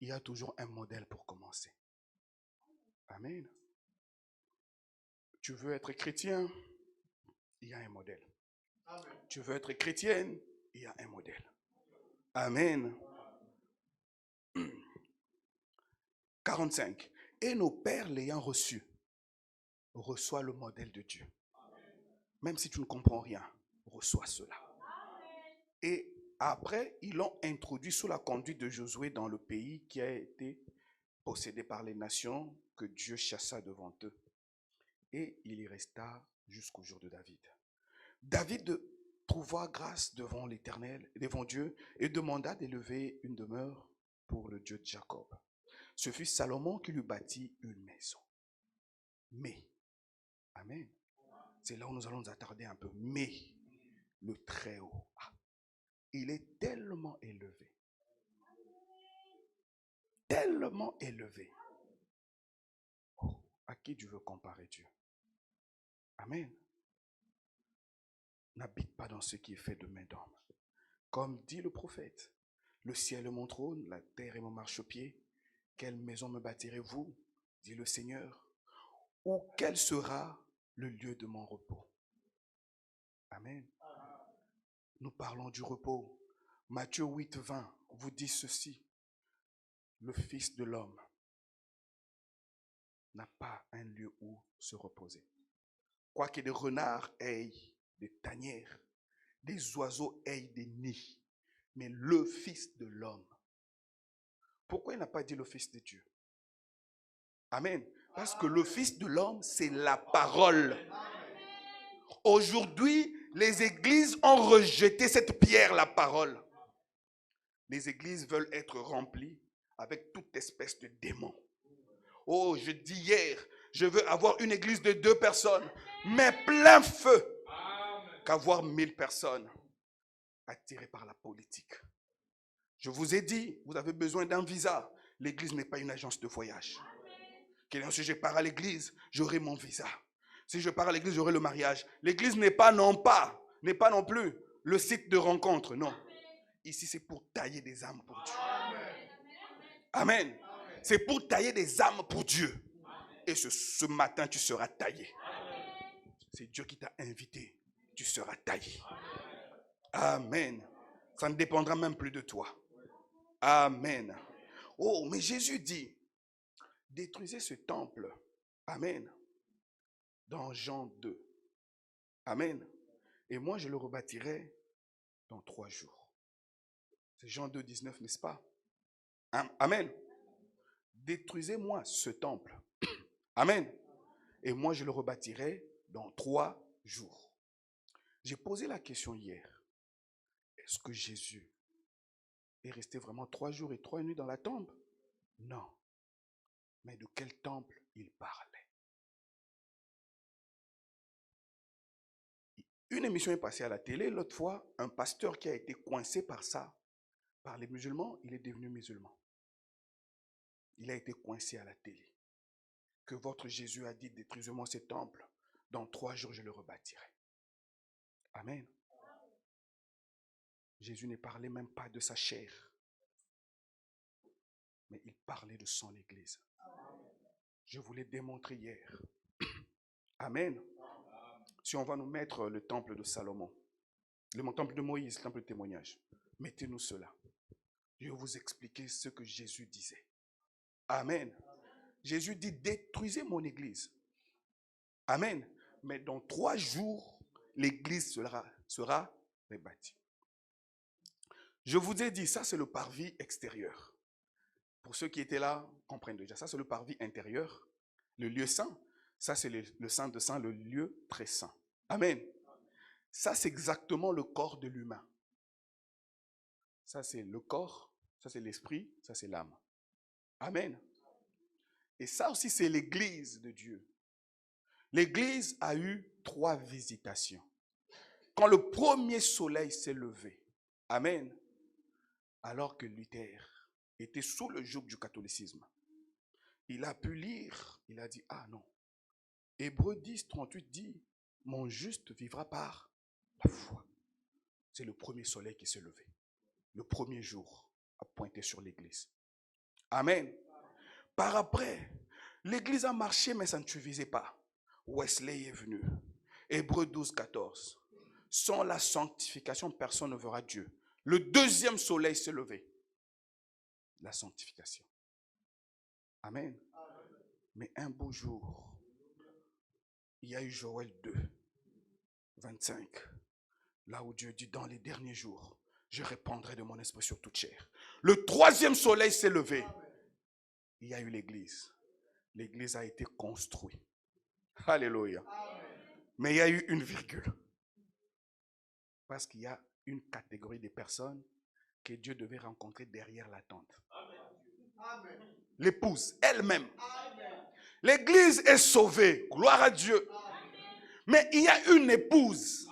Il y a toujours un modèle pour commencer. Amen. Tu veux être chrétien, il y a un modèle. Amen. Tu veux être chrétienne, il y a un modèle. Amen. 45. Et nos pères l'ayant reçu, reçoit le modèle de Dieu. Même si tu ne comprends rien, reçois cela. Et après, ils l'ont introduit sous la conduite de Josué dans le pays qui a été possédé par les nations que Dieu chassa devant eux. Et il y resta jusqu'au jour de David. David trouva grâce devant l'Éternel, devant Dieu, et demanda d'élever une demeure pour le Dieu de Jacob. Ce fut Salomon qui lui bâtit une maison. Mais, amen, c'est là où nous allons nous attarder un peu. Mais, le Très-Haut, il est tellement élevé. Tellement élevé. Oh, à qui tu veux comparer Dieu? Amen. N'habite pas dans ce qui est fait de main d'homme. Comme dit le prophète, le ciel est mon trône, la terre est mon marchepied. Quelle maison me bâtirez-vous, dit le Seigneur, ou quel sera le lieu de mon repos? Amen. Nous parlons du repos. Matthieu 8, 20 vous dit ceci. Le Fils de l'homme n'a pas un lieu où se reposer. Quoique des renards aient des tanières, des oiseaux aient des nids, mais le Fils de l'homme. Pourquoi il n'a pas dit le Fils de Dieu? Amen. Parce que le Fils de l'homme, c'est la parole. Aujourd'hui, les églises ont rejeté cette pierre, la parole. Les églises veulent être remplies avec toute espèce de démons. Oh, je dis hier, je veux avoir une église de 2 personnes, mais plein feu, qu'avoir 1000 personnes attirées par la politique. Je vous ai dit, vous avez besoin d'un visa. L'église n'est pas une agence de voyage. Si je pars à l'église, j'aurai mon visa. Si je pars à l'église, j'aurai le mariage. L'église n'est pas non plus le site de rencontre, non. Ici, c'est pour tailler des âmes pour Dieu. Amen. C'est pour tailler des âmes pour Dieu. Et ce matin, tu seras taillé. C'est Dieu qui t'a invité. Tu seras taillé. Amen. Ça ne dépendra même plus de toi. Amen. Oh, mais Jésus dit, détruisez ce temple. Amen. Dans Jean 2. Amen. Et moi, je le rebâtirai dans 3 jours. C'est Jean 2, 19, n'est-ce pas? Amen. Détruisez-moi ce temple. Amen. Et moi, je le rebâtirai dans 3 jours. J'ai posé la question hier. Est-ce que Jésus est resté vraiment 3 jours et 3 nuits dans la tombe? Non. Mais de quel temple il parlait? Une émission est passée à la télé. L'autre fois, un pasteur qui a été coincé par ça, par les musulmans, il est devenu musulman. Il a été coincé à la télé. Que votre Jésus a dit, détruisez-moi ce temple. Dans 3 jours, je le rebâtirai. Amen. Jésus ne parlait même pas de sa chair. Mais il parlait de son Église. Je vous l'ai démontré hier. Amen. Si on va nous mettre le temple de Salomon, le temple de Moïse, le temple de témoignage, mettez-nous cela. Je vais vous expliquer ce que Jésus disait. Amen. Jésus dit, détruisez mon Église. Amen. Mais dans 3 jours, l'Église sera rebâtie. Je vous ai dit, ça c'est le parvis extérieur. Pour ceux qui étaient là, comprennent déjà. Ça c'est le parvis intérieur, le lieu saint. Ça c'est le saint de saint, le lieu très saint. Amen. Ça c'est exactement le corps de l'humain. Ça c'est le corps, ça c'est l'esprit, ça c'est l'âme. Amen. Et ça aussi c'est l'église de Dieu. L'église a eu 3 visitations. Quand le premier soleil s'est levé, amen, alors que Luther était sous le joug du catholicisme, il a pu lire, il a dit, ah non. Hébreux 10, 38 dit, mon juste vivra par la foi. C'est le premier soleil qui s'est levé. Le premier jour a pointé sur l'église. Amen. Par après, l'église a marché, mais ça ne suffisait pas. Wesley est venu. Hébreux 12, 14. Sans la sanctification, personne ne verra Dieu. Le deuxième soleil s'est levé. La sanctification. Amen. Mais un beau jour, il y a eu Joël 2, 25. Là où Dieu dit, dans les derniers jours, je répandrai de mon esprit sur toute chair. Le troisième soleil s'est levé. Il y a eu l'église. L'église a été construite. Alléluia. Mais il y a eu une virgule. Parce qu'il y a une catégorie de personnes que Dieu devait rencontrer derrière la tente. L'épouse elle-même. L'église est sauvée. Gloire à Dieu. Mais il y a une épouse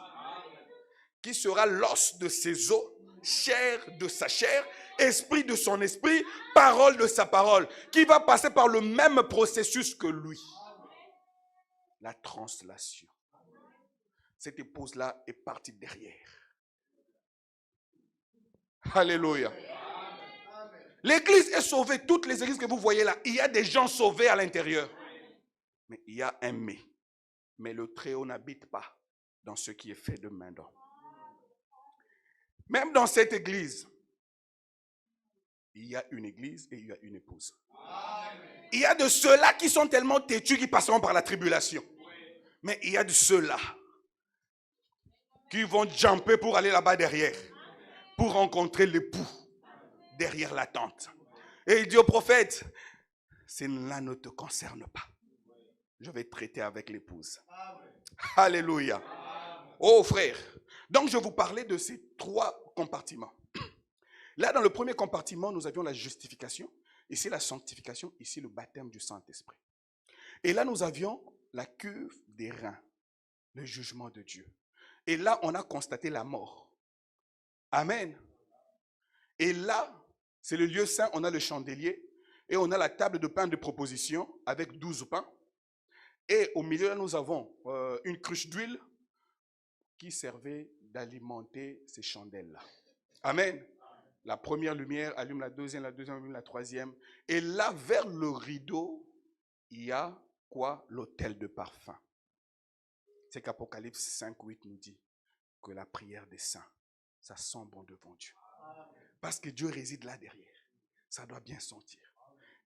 qui sera l'os de ses os, chair de sa chair, esprit de son esprit, parole de sa parole, qui va passer par le même processus que lui. La translation. Cette épouse-là est partie derrière. Alléluia. L'église est sauvée. Toutes les églises que vous voyez là, il y a des gens sauvés à l'intérieur. Mais il y a un mais. Mais le Très-Haut n'habite pas dans ce qui est fait de main d'homme. Même dans cette église, il y a une église et il y a une épouse. Il y a de ceux-là qui sont tellement têtus qu'ils passeront par la tribulation. Mais il y a de ceux-là qui vont jumper pour aller là-bas derrière, pour rencontrer l'époux derrière la tente. Et il dit au prophète, cela ne te concerne pas. Je vais traiter avec l'épouse. Alléluia. Oh frère. Donc je vous parlais de ces trois compartiments. Là dans le premier compartiment, nous avions la justification. Ici la sanctification. Ici le baptême du Saint-Esprit. Et là nous avions la cuve des reins. Le jugement de Dieu. Et là on a constaté la mort. Amen. Et là, c'est le lieu saint, on a le chandelier. Et on a la table de pain de proposition avec 12 pains. Et au milieu, là, nous avons une cruche d'huile qui servait d'alimenter ces chandelles-là. Amen. La première lumière allume la deuxième allume la troisième. Et là, vers le rideau, il y a quoi? L'autel de parfum. C'est qu'Apocalypse 5:8 nous dit que la prière des saints, ça sent bon devant Dieu. Parce que Dieu réside là derrière. Ça doit bien sentir.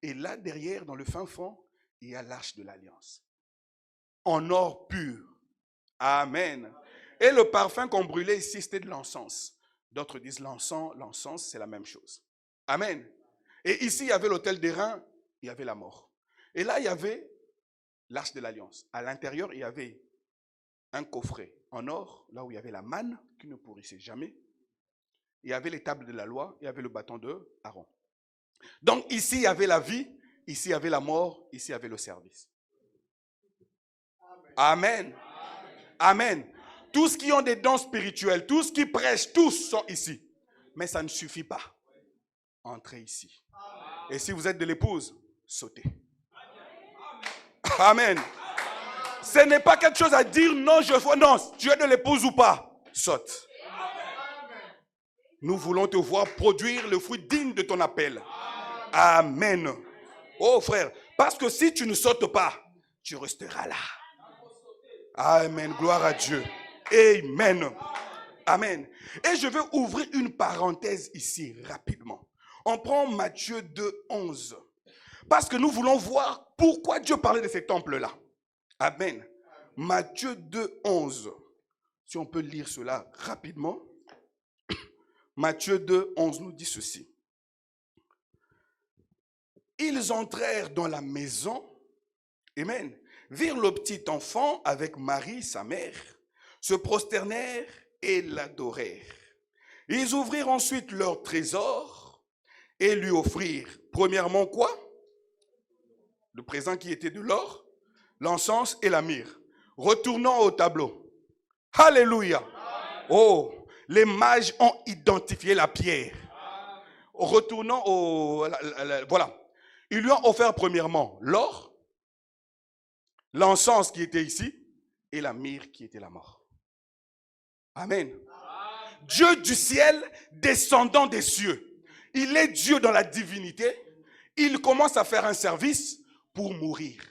Et là derrière, dans le fin fond, il y a l'arche de l'alliance. En or pur. Amen. Et le parfum qu'on brûlait ici, c'était de l'encens. D'autres disent l'encens, c'est la même chose. Amen. Et ici, il y avait l'autel des reins, il y avait la mort. Et là, il y avait l'arche de l'alliance. À l'intérieur, il y avait un coffret en or, là où il y avait la manne, qui ne pourrissait jamais. Il y avait les tables de la loi, il y avait le bâton de Aaron. Donc ici, il y avait la vie, ici, il y avait la mort, ici, il y avait le service. Amen. Amen. Tous qui ont des dons spirituels, tous qui prêchent, tous sont ici. Mais ça ne suffit pas. Entrez ici. Et si vous êtes de l'épouse, sautez. Amen. Ce n'est pas quelque chose à dire, non, non, tu es de l'épouse ou pas, saute. Nous voulons te voir produire le fruit digne de ton appel. Amen. Oh frère, parce que si tu ne sautes pas, tu resteras là. Amen. Gloire à Dieu. Amen. Amen. Et je vais ouvrir une parenthèse ici rapidement. On prend Matthieu 2:11. Parce que nous voulons voir pourquoi Dieu parlait de ces temples-là. Amen. Matthieu 2:11. Si on peut lire cela rapidement. Matthieu 2:11 nous dit ceci. Ils entrèrent dans la maison. Amen. Virent le petit enfant avec Marie, sa mère, se prosternèrent et l'adorèrent. Ils ouvrirent ensuite leur trésor et lui offrirent, premièrement quoi? Le présent qui était de l'or, l'encens et la myrrhe. Retournons au tableau. Alléluia. Oh, les mages ont identifié la pierre. Retournons au... Voilà. Ils lui ont offert premièrement l'or, l'encens qui était ici et la myrrhe qui était la mort. Amen. Dieu du ciel, descendant des cieux. Il est Dieu dans la divinité. Il commence à faire un service pour mourir.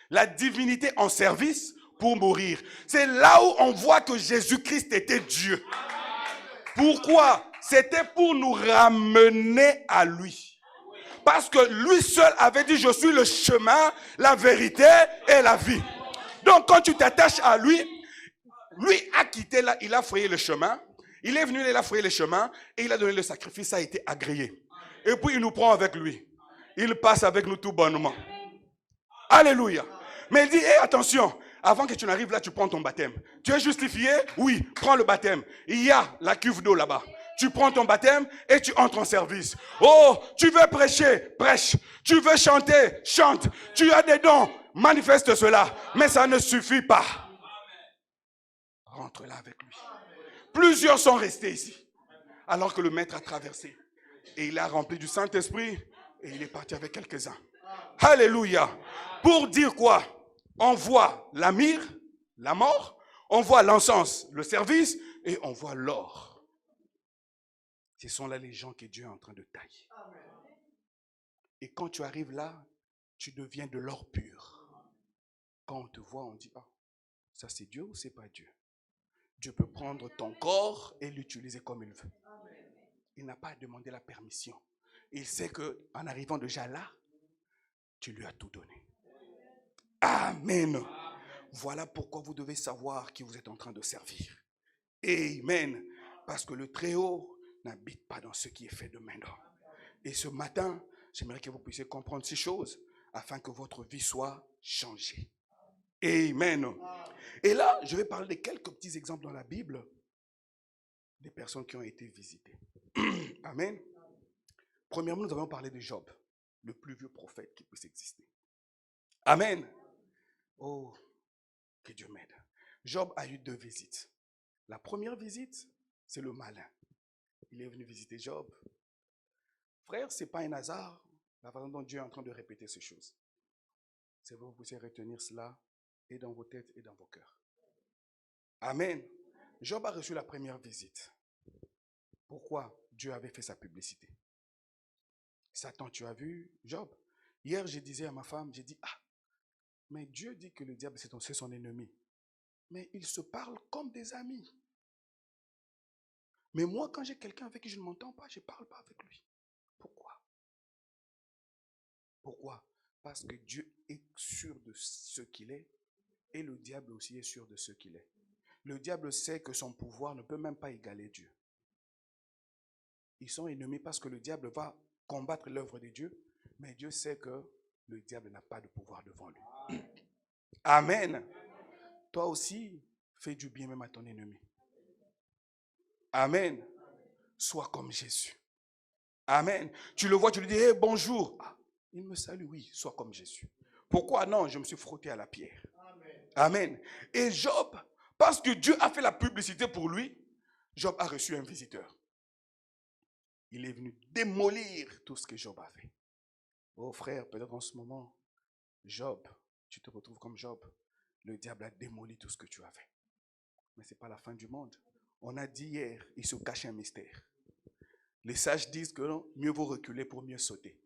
La divinité en service pour mourir. C'est là où on voit que Jésus-Christ était Dieu. Pourquoi? C'était pour nous ramener à lui. Parce que lui seul avait dit, je suis le chemin, la vérité et la vie. Donc quand tu t'attaches à lui, Lui a quitté là, il a frayé le chemin. Il est venu, il a frayé le chemin et il a donné le sacrifice, ça a été agréé. Et puis il nous prend avec lui. Il passe avec nous tout bonnement. Alléluia. Mais il dit, hé, attention, avant que tu n'arrives là, tu prends ton baptême. Tu es justifié? Oui, prends le baptême. Il y a la cuve d'eau là-bas. Tu prends ton baptême et tu entres en service. Oh, tu veux prêcher? Prêche. Tu veux chanter? Chante. Tu as des dons? Manifeste cela. Mais ça ne suffit pas. Rentre là avec lui. Plusieurs sont restés ici. Alors que le maître a traversé. Et il a rempli du Saint-Esprit. Et il est parti avec quelques-uns. Alléluia. Pour dire quoi? On voit la myrrhe, la mort. On voit l'encens, le service. Et on voit l'or. Ce sont là les gens que Dieu est en train de tailler. Et quand tu arrives là, tu deviens de l'or pur. Quand on te voit, on dit, ah, ça c'est Dieu ou c'est pas Dieu? Dieu peut prendre ton corps et l'utiliser comme il veut. Il n'a pas à demander la permission. Il sait qu'en arrivant déjà là, tu lui as tout donné. Amen. Voilà pourquoi vous devez savoir qui vous êtes en train de servir. Amen. Parce que le Très-Haut n'habite pas dans ce qui est fait de main d'homme. Et ce matin, j'aimerais que vous puissiez comprendre ces choses afin que votre vie soit changée. Amen. Et là, je vais parler de quelques petits exemples dans la Bible des personnes qui ont été visitées. Amen. Premièrement, nous avons parlé de Job, le plus vieux prophète qui puisse exister. Amen. Oh, que Dieu m'aide. Job a eu 2 visites. La première visite, c'est le malin. Il est venu visiter Job. Frère, ce n'est pas un hasard la façon dont Dieu est en train de répéter ces choses. C'est vous pouvez retenir cela et dans vos têtes et dans vos cœurs. Amen. Job a reçu la première visite. Pourquoi? Dieu avait fait sa publicité. Satan, tu as vu Job? Hier, je disais à ma femme, j'ai dit, ah, mais Dieu dit que le diable, c'est son ennemi. Mais ils se parlent comme des amis. Mais moi, quand j'ai quelqu'un avec qui je ne m'entends pas, je ne parle pas avec lui. Pourquoi? Pourquoi? Parce que Dieu est sûr de ce qu'il est et le diable aussi est sûr de ce qu'il est. Le diable sait que son pouvoir ne peut même pas égaler Dieu. Ils sont ennemis parce que le diable va combattre l'œuvre de Dieu, mais Dieu sait que le diable n'a pas de pouvoir devant lui. Amen. Toi aussi, fais du bien même à ton ennemi. Amen. Sois comme Jésus. Amen. Tu le vois, tu lui dis, hey, bonjour. Ah, il me salue, oui, sois comme Jésus. Pourquoi non? Je me suis frotté à la pierre. Amen. Et Job, parce que Dieu a fait la publicité pour lui, Job a reçu un visiteur. Il est venu démolir tout ce que Job a fait. Oh frère, peut-être en ce moment, Job, tu te retrouves comme Job. Le diable a démoli tout ce que tu as fait. Mais ce n'est pas la fin du monde. On a dit hier, il se cache un mystère. Les sages disent que non, mieux vaut reculer pour mieux sauter.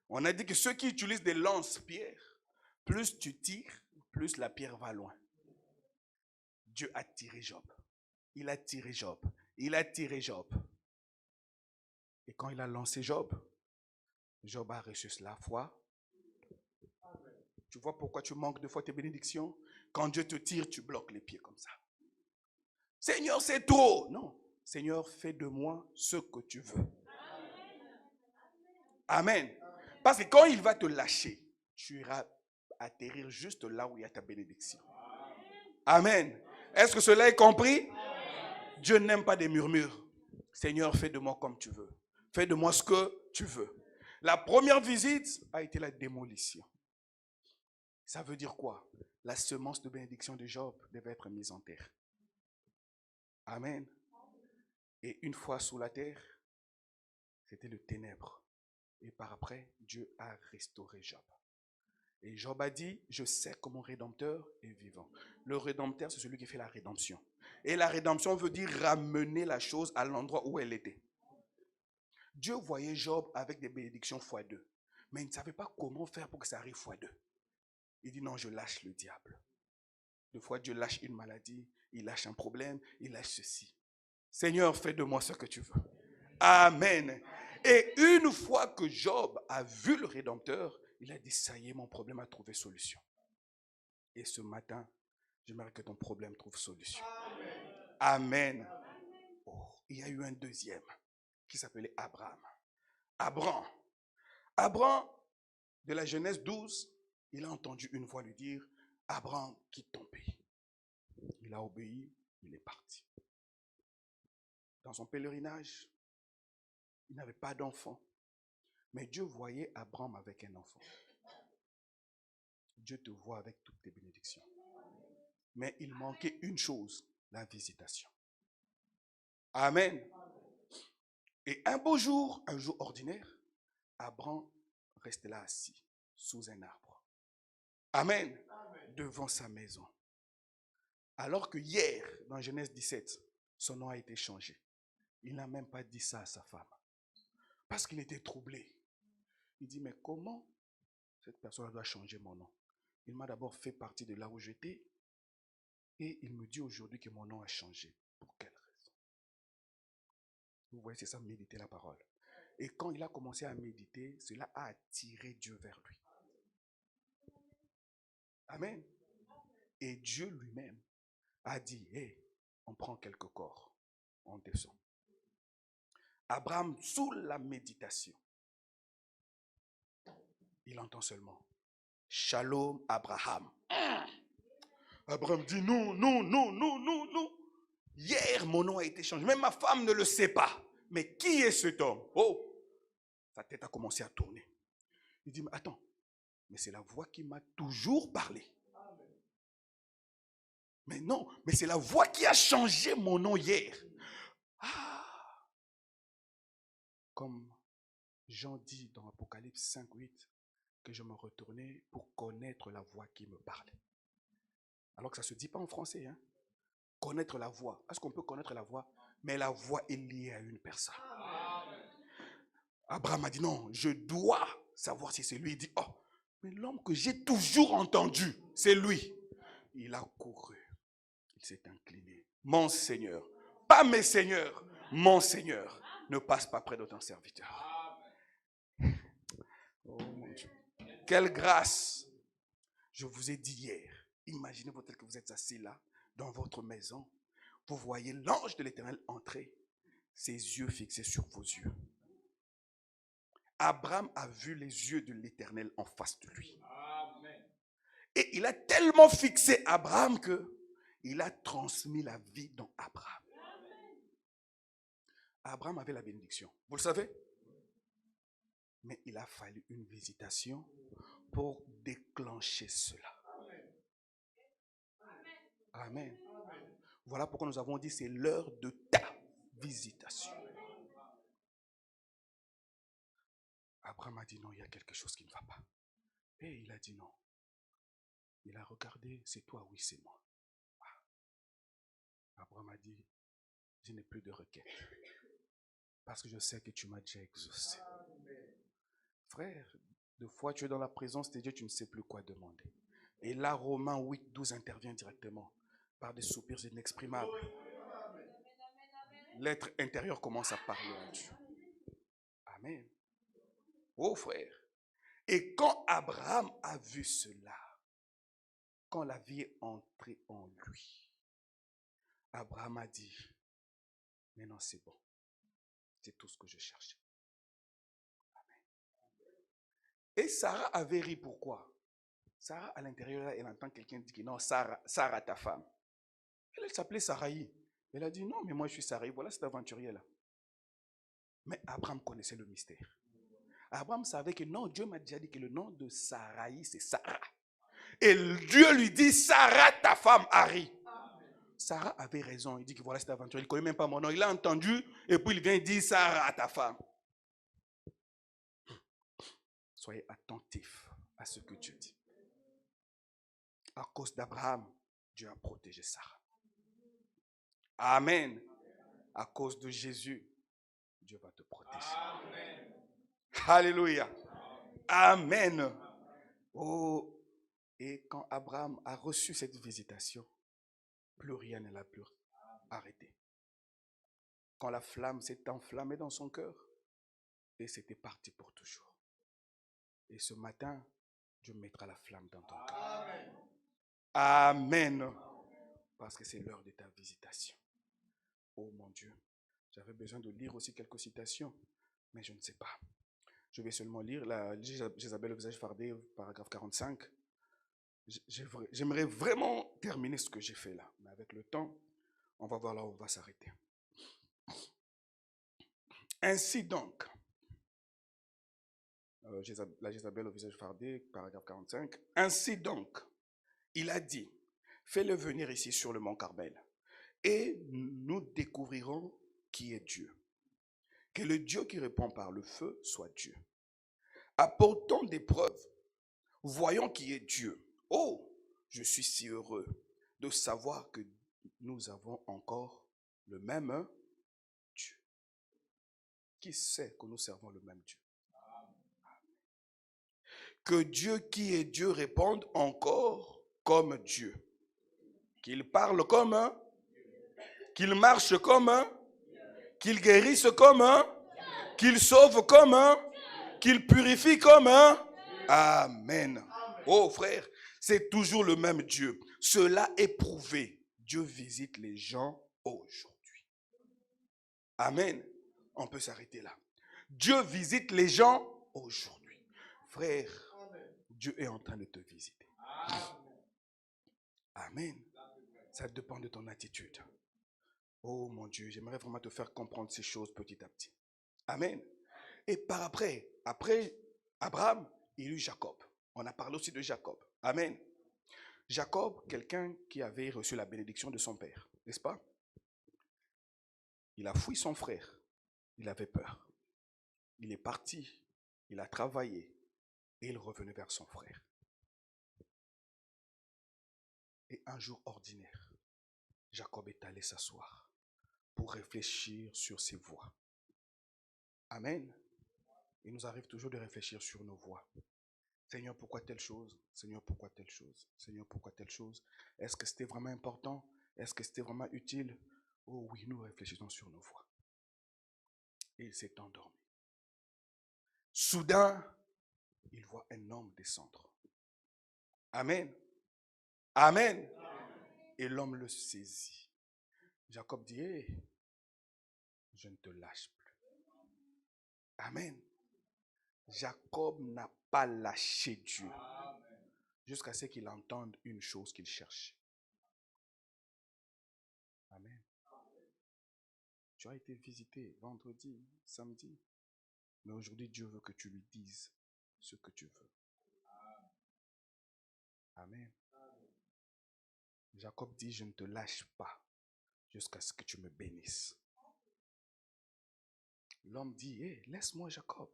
On a dit que ceux qui utilisent des lance-pierres, plus tu tires, plus la pierre va loin. Dieu a tiré Job. Il a tiré Job. Il a tiré Job. Et quand il a lancé Job, Job a reçu la foi. Tu vois pourquoi tu manques de fois tes bénédictions? Quand Dieu te tire, tu bloques les pieds comme ça. Seigneur, c'est trop. Non. Seigneur, fais de moi ce que tu veux. Amen. Parce que quand il va te lâcher, tu iras atterrir juste là où il y a ta bénédiction. Amen. Est-ce que cela est compris? Dieu n'aime pas des murmures. Seigneur, fais de moi comme tu veux. Fais de moi ce que tu veux. La première visite a été la démolition. Ça veut dire quoi? La semence de bénédiction de Job devait être mise en terre. Amen. Et une fois sous la terre, c'était le ténèbre. Et par après, Dieu a restauré Job. Et Job a dit, je sais que mon Rédempteur est vivant. Le Rédempteur, c'est celui qui fait la rédemption. Et la rédemption veut dire ramener la chose à l'endroit où elle était. Dieu voyait Job avec des bénédictions x2. Mais il ne savait pas comment faire pour que ça arrive x2. Il dit non, je lâche le diable. Des fois, Dieu lâche une maladie, il lâche un problème, il lâche ceci. Seigneur, fais de moi ce que tu veux. Amen. Et une fois que Job a vu le Rédempteur, il a dit, ça y est, mon problème a trouvé solution. Et ce matin, J'aimerais que ton problème trouve solution. Amen. Oh, il y a eu un deuxième qui s'appelait Abraham. Abraham, de la Genèse 12, il a entendu une voix lui dire, Abraham, quitte ton pays. Il a obéi, il est parti. Dans son pèlerinage, il n'avait pas d'enfant. Mais Dieu voyait Abraham avec un enfant. Dieu te voit avec toutes tes bénédictions. Mais il manquait une chose, la visitation. Amen. Et un beau jour, un jour ordinaire, Abraham restait là assis, sous un arbre. Amen. Devant sa maison. Alors que hier, dans Genèse 17, son nom a été changé. Il n'a même pas dit ça à sa femme. Parce qu'il était troublé. Il dit, mais comment cette personne doit changer mon nom? Il m'a d'abord fait partie de là où j'étais. Et il me dit aujourd'hui que mon nom a changé. Pour quelle raison? Vous voyez, c'est ça, méditer la parole. Et quand il a commencé à méditer, cela a attiré Dieu vers lui. Amen. Et Dieu lui-même a dit, hey, on prend quelques corps, on descend. Abraham, sous la méditation, il entend seulement, Shalom Abraham. Abraham dit, non. Hier, mon nom a été changé. Même ma femme ne le sait pas. Mais qui est cet homme? Oh, sa tête a commencé à tourner. Il dit, mais attends, mais c'est la voix qui m'a toujours parlé. Mais non, mais c'est la voix qui a changé mon nom hier. Ah. Comme Jean dit dans Apocalypse 5:8, que je me retournais pour connaître la voix qui me parlait. Alors que ça ne se dit pas en français. Hein? Connaître la voix. Est-ce qu'on peut connaître la voix? Mais la voix est liée à une personne. Abraham a dit non, je dois savoir si c'est lui. Il dit, oh, mais l'homme que j'ai toujours entendu, c'est lui. Il a couru. Il s'est incliné. Mon Seigneur, pas mes seigneurs, mon Seigneur, ne passe pas près de ton serviteur. Oh mon Dieu. Quelle grâce. Je vous ai dit hier, imaginez-vous tel que vous êtes assis là, dans votre maison. Vous voyez l'ange de l'Éternel entrer, ses yeux fixés sur vos yeux. Abraham a vu les yeux de l'Éternel en face de lui. Amen. Et il a tellement fixé Abraham que il a transmis la vie dans Abraham. Amen. Abraham avait la bénédiction. Vous le savez? Mais il a fallu une visitation pour déclencher cela. Amen. Amen. Voilà pourquoi nous avons dit c'est l'heure de ta visitation. Abraham a dit non, il y a quelque chose qui ne va pas. Et il a dit non. Il a regardé, c'est toi, oui, c'est moi. Abraham a dit, je n'ai plus de requête. Parce que je sais que tu m'as déjà exaucé. Frère, de fois tu es dans la présence de Dieu, tu ne sais plus quoi demander. Et là, Romains 8:12 intervient directement. Par des soupirs inexprimables. L'être intérieur commence à parler à Dieu. Amen. Oh frère. Et quand Abraham a vu cela, quand la vie est entrée en lui, Abraham a dit, mais non, c'est bon. C'est tout ce que je cherchais. Amen. Et Sarah avait ri, pourquoi? Sarah, à l'intérieur, elle entend quelqu'un dire que non, Sarah, ta femme. Elle s'appelait Saraï. Elle a dit, non, mais moi je suis Saraï, voilà cet aventurier-là. Mais Abraham connaissait le mystère. Abraham savait que non, Dieu m'a déjà dit que le nom de Saraï, c'est Sarah. Et Dieu lui dit, Sarah, ta femme, Harry. Sarah avait raison. Il dit que voilà cette aventure. Il ne connaît même pas mon nom. Il a entendu et puis il vient dire, Sarah, ta femme. Soyez attentifs à ce que Dieu dit. À cause d'Abraham, Dieu a protégé Sarah. Amen. À cause de Jésus, Dieu va te protéger. Amen. Alléluia. Amen. Oh, et quand Abraham a reçu cette visitation, plus rien ne l'a pu arrêter. Quand la flamme s'est enflammée dans son cœur, et c'était parti pour toujours. Et ce matin, Dieu mettra la flamme dans ton cœur. Amen. Parce que c'est l'heure de ta visitation. Oh mon Dieu, j'avais besoin de lire aussi quelques citations, mais je ne sais pas. Je vais seulement lire la Jézabel au visage fardé, paragraphe 45. J'aimerais vraiment terminer ce que j'ai fait là, mais avec le temps, on va voir là où on va s'arrêter. Ainsi donc, la Jézabel au visage fardé, paragraphe 45. Ainsi donc, il a dit, fais-le venir ici sur le mont Carmel, et nous découvrirons qui est Dieu. Que le Dieu qui répond par le feu soit Dieu. Apportons des preuves, voyons qui est Dieu. Oh, je suis si heureux de savoir que nous avons encore le même Dieu. Qui sait que nous servons le même Dieu? Que Dieu qui est Dieu réponde encore comme Dieu. Qu'il parle comme un, qu'il marche comme un, qu'il guérisse comme un, qu'il sauve comme un, qu'il purifie comme un. Amen. Oh frère, c'est toujours le même Dieu. Cela est prouvé. Dieu visite les gens aujourd'hui. Amen. On peut s'arrêter là. Dieu visite les gens aujourd'hui. Frère, Dieu est en train de te visiter. Amen. Ça dépend de ton attitude. Oh mon Dieu, j'aimerais vraiment te faire comprendre ces choses petit à petit. Amen. Et après Abraham, il eut Jacob. On a parlé aussi de Jacob. Amen. Jacob, quelqu'un qui avait reçu la bénédiction de son père, n'est-ce pas? Il a fui son frère. Il avait peur. Il est parti. Il a travaillé. Et il revenait vers son frère. Et un jour ordinaire, Jacob est allé s'asseoir pour réfléchir sur ses voies. Amen. Il nous arrive toujours de réfléchir sur nos voies. Seigneur, pourquoi telle chose? Seigneur, pourquoi telle chose? Seigneur, pourquoi telle chose? Est-ce que c'était vraiment important? Est-ce que c'était vraiment utile? Oh oui, nous réfléchissons sur nos voies. Et il s'est endormi. Soudain, il voit un homme descendre. Amen. Amen. Et l'homme le saisit. Jacob dit, hey, je ne te lâche plus. Amen. Jacob n'a pas lâché Dieu jusqu'à ce qu'il entende une chose qu'il cherchait. Amen. Tu as été visité vendredi, samedi, mais aujourd'hui Dieu veut que tu lui dises ce que tu veux. Amen. Jacob dit, je ne te lâche pas jusqu'à ce que tu me bénisses. L'homme dit, hey, laisse-moi Jacob,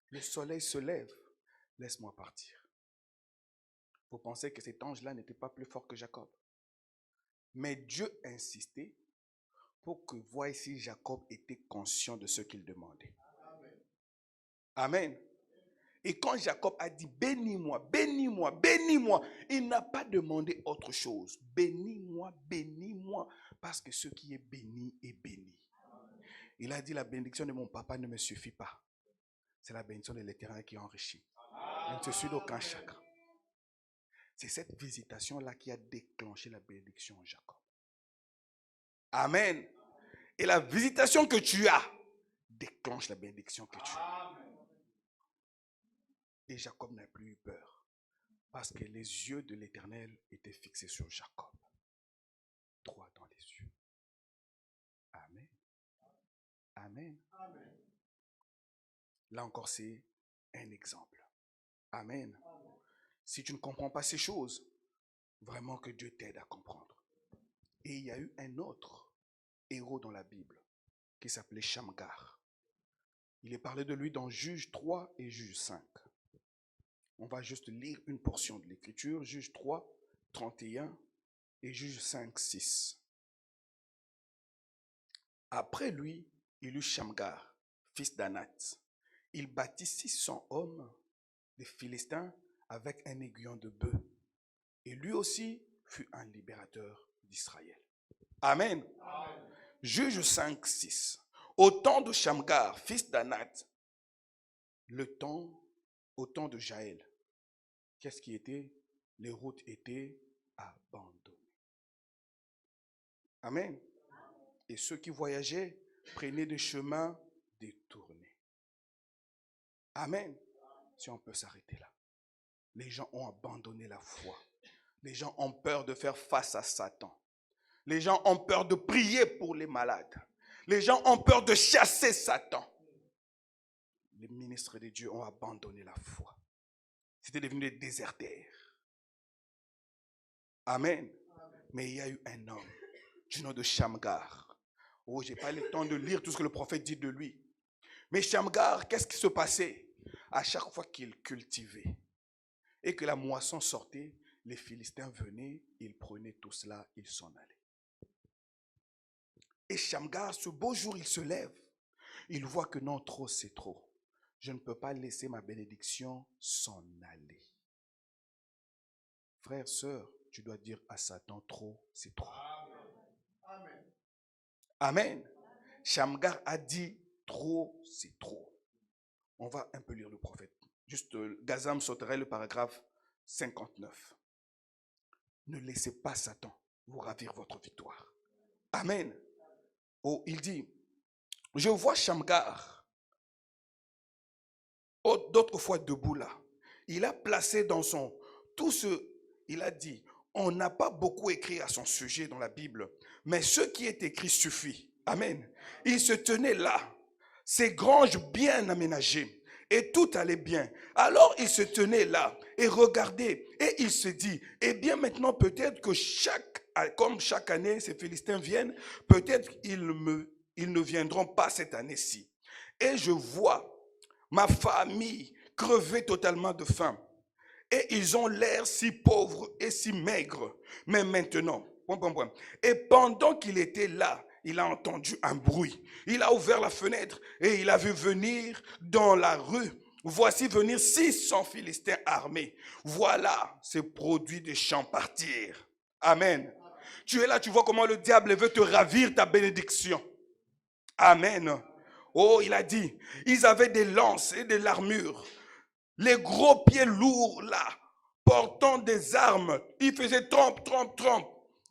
le soleil se lève, laisse-moi partir. Vous pensez que cet ange-là n'était pas plus fort que Jacob? Mais Dieu insistait pour que voie si Jacob était conscient de ce qu'il demandait. Amen. Et quand Jacob a dit, bénis-moi, bénis-moi, bénis-moi, il n'a pas demandé autre chose. Bénis-moi, bénis-moi, parce que ce qui est béni est béni. Il a dit, la bénédiction de mon papa ne me suffit pas. C'est la bénédiction de l'Éternel qui enrichit. Je ne se suis d'aucun chagrin. C'est cette visitation-là qui a déclenché la bénédiction en Jacob. Amen. Et la visitation que tu as déclenche la bénédiction que tu as. Et Jacob n'a plus eu peur parce que les yeux de l'Éternel étaient fixés sur Jacob. Droit dans les yeux. Amen. Amen. Là encore, c'est un exemple. Amen. Si tu ne comprends pas ces choses, vraiment que Dieu t'aide à comprendre. Et il y a eu un autre héros dans la Bible qui s'appelait Shamgar. Il est parlé de lui dans Juge 3 et Juge 5. On va juste lire une portion de l'écriture, Juge 3, 31 et Juge 5, 6. Après lui, il eut Shamgar, fils d'Anath. Il bâtit 600 hommes des Philistins avec un aiguillon de bœuf. Et lui aussi fut un libérateur d'Israël. Amen. Amen. Juge 5, 6. Au temps de Shamgar, fils d'Anath, au temps de Jaël, qu'est-ce qui était? Les routes étaient abandonnées. Amen. Et ceux qui voyageaient prenaient des chemins détournés. Amen. Si on peut s'arrêter là. Les gens ont abandonné la foi. Les gens ont peur de faire face à Satan. Les gens ont peur de prier pour les malades. Les gens ont peur de chasser Satan. Les ministres de Dieu ont abandonné la foi. C'était devenu des désertaires. Amen. Mais il y a eu un homme du nom de Shamgar. Oh, je n'ai pas le temps de lire tout ce que le prophète dit de lui. Mais Shamgar, qu'est-ce qui se passait? À chaque fois qu'il cultivait et que la moisson sortait, les Philistins venaient, ils prenaient tout cela, ils s'en allaient. Et Shamgar, ce beau jour, il se lève. Il voit que non, trop, c'est trop. Je ne peux pas laisser ma bénédiction s'en aller. Frère, sœur, tu dois dire à Satan, trop, c'est trop. Amen. Amen. Shamgar a dit, trop, c'est trop. On va un peu lire le prophète. Juste, Gazam sauterait le paragraphe 59. Ne laissez pas Satan vous ravir votre victoire. Amen. Oh, il dit, je vois Shamgar, d'autres fois debout là. Il a placé dans son, il a dit, on n'a pas beaucoup écrit à son sujet dans la Bible, mais ce qui est écrit suffit. Amen. Il se tenait là, ses granges bien aménagées, et tout allait bien. Alors il se tenait là et regardait, et il se dit, eh bien maintenant peut-être que comme chaque année ces Philistins viennent, peut-être ils ne viendront pas cette année-ci. Et je vois ma famille crever totalement de faim. Et ils ont l'air si pauvres et si maigres. Mais maintenant, et pendant qu'il était là, il a entendu un bruit. Il a ouvert la fenêtre et il a vu venir dans la rue. Voici venir 600 Philistins armés. Voilà ces produits des champs partir. Amen. Tu es là, tu vois comment le diable veut te ravir ta bénédiction. Amen. Oh, il a dit, ils avaient des lances et de l'armure. Les gros pieds lourds là, portant des armes. Ils faisaient trompe.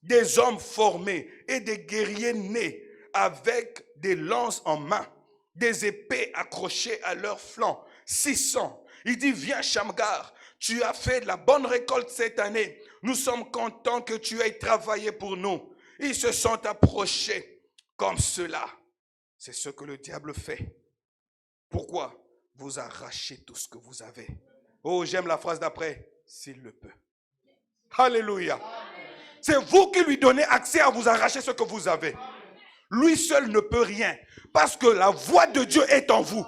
Des hommes formés et des guerriers nés avec des lances en main, des épées accrochées à leurs flancs. 600. Il dit, viens Shamgar, tu as fait de la bonne récolte cette année. Nous sommes contents que tu aies travaillé pour nous. Ils se sont approchés comme cela. C'est ce que le diable fait. Pourquoi? Vous arrachez tout ce que vous avez. Oh, j'aime la phrase d'après. S'il le peut. Alléluia. C'est vous qui lui donnez accès à vous arracher ce que vous avez. Lui seul ne peut rien. Parce que la voix de Dieu est en vous.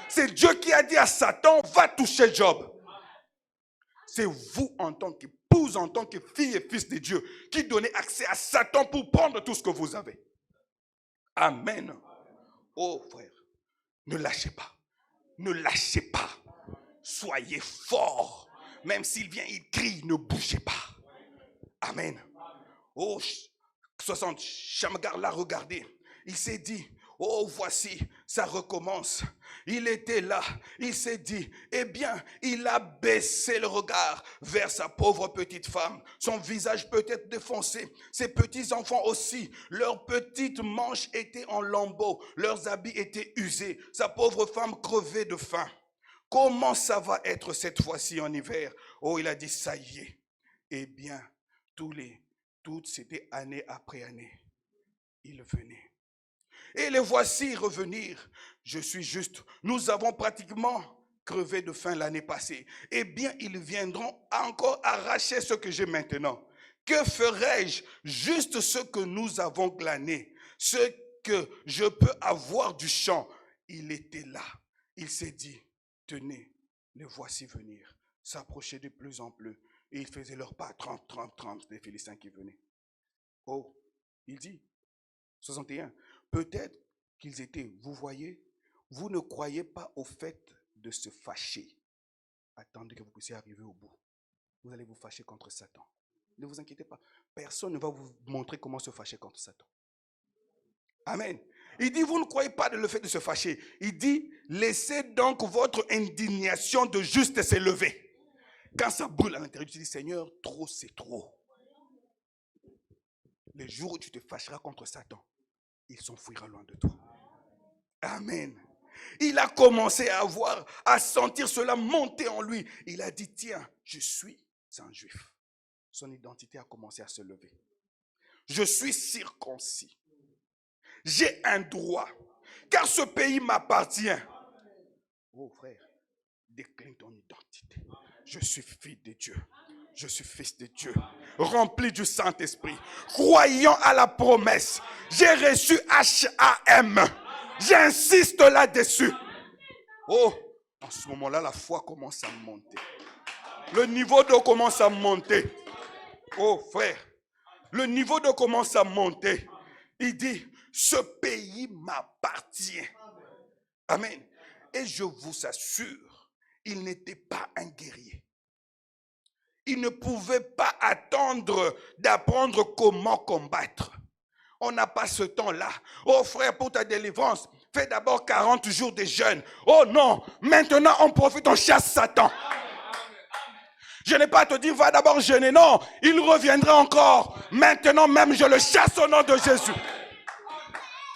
C'est Dieu qui a dit à Satan, va toucher Job. C'est vous en tant qu'épouse, en tant que fille et fils de Dieu, qui donnez accès à Satan pour prendre tout ce que vous avez. Amen. Oh frère, ne lâchez pas. Ne lâchez pas. Soyez forts. Même s'il vient, il crie, ne bougez pas. Amen. Oh, 60, Shamgar l'a regardé. Il s'est dit, oh voici, ça recommence. Il était là, il s'est dit, eh bien, il a baissé le regard vers sa pauvre petite femme. Son visage peut-être défoncé, ses petits-enfants aussi. Leurs petites manches étaient en lambeaux, leurs habits étaient usés. Sa pauvre femme crevait de faim. Comment ça va être cette fois-ci en hiver? Oh, il a dit, ça y est. Eh bien, toutes c'était année après année. Ils venaient. Et les voici revenir. Je suis juste. Nous avons pratiquement crevé de faim l'année passée. Eh bien, ils viendront encore arracher ce que j'ai maintenant. Que ferai-je? Juste ce que nous avons glané. Ce que je peux avoir du champ. Il était là. Il s'est dit, tenez, les voici venir. S'approcher de plus en plus. Et ils faisaient leur pas, 30, des Philistins qui venaient. Oh, il dit, 61, peut-être qu'ils étaient, vous voyez, vous ne croyez pas au fait de se fâcher. Attendez que vous puissiez arriver au bout. Vous allez vous fâcher contre Satan. Ne vous inquiétez pas. Personne ne va vous montrer comment se fâcher contre Satan. Amen. Il dit, vous ne croyez pas le fait de se fâcher. Il dit, laissez donc votre indignation de juste s'élever. Quand ça brûle à l'intérieur, tu dis, Seigneur, trop c'est trop. le jour où tu te fâcheras contre Satan, il s'enfuira loin de toi. Amen. Il a commencé à sentir cela monter en lui. Il a dit, tiens, je suis un juif. Son identité a commencé à se lever. Je suis circoncis. J'ai un droit, car ce pays m'appartient. Oh frère, décline ton identité. Je suis fils de Dieu. Je suis fils de Dieu, rempli du Saint-Esprit, croyant à la promesse. J'ai reçu HAM. J'insiste là-dessus. Oh, en ce moment-là, la foi commence à monter. Le niveau d'eau commence à monter. Oh frère, le niveau d'eau commence à monter. Il dit, ce pays m'appartient. Amen. Et je vous assure, il n'était pas un guerrier. Il ne pouvait pas attendre d'apprendre comment combattre. On n'a pas ce temps-là. Oh frère, pour ta délivrance, fais d'abord 40 jours de jeûne. Oh non, maintenant on profite, on chasse Satan. Je n'ai pas à te dire, va d'abord jeûner. Non, il reviendra encore. Maintenant même, je le chasse au nom de Jésus.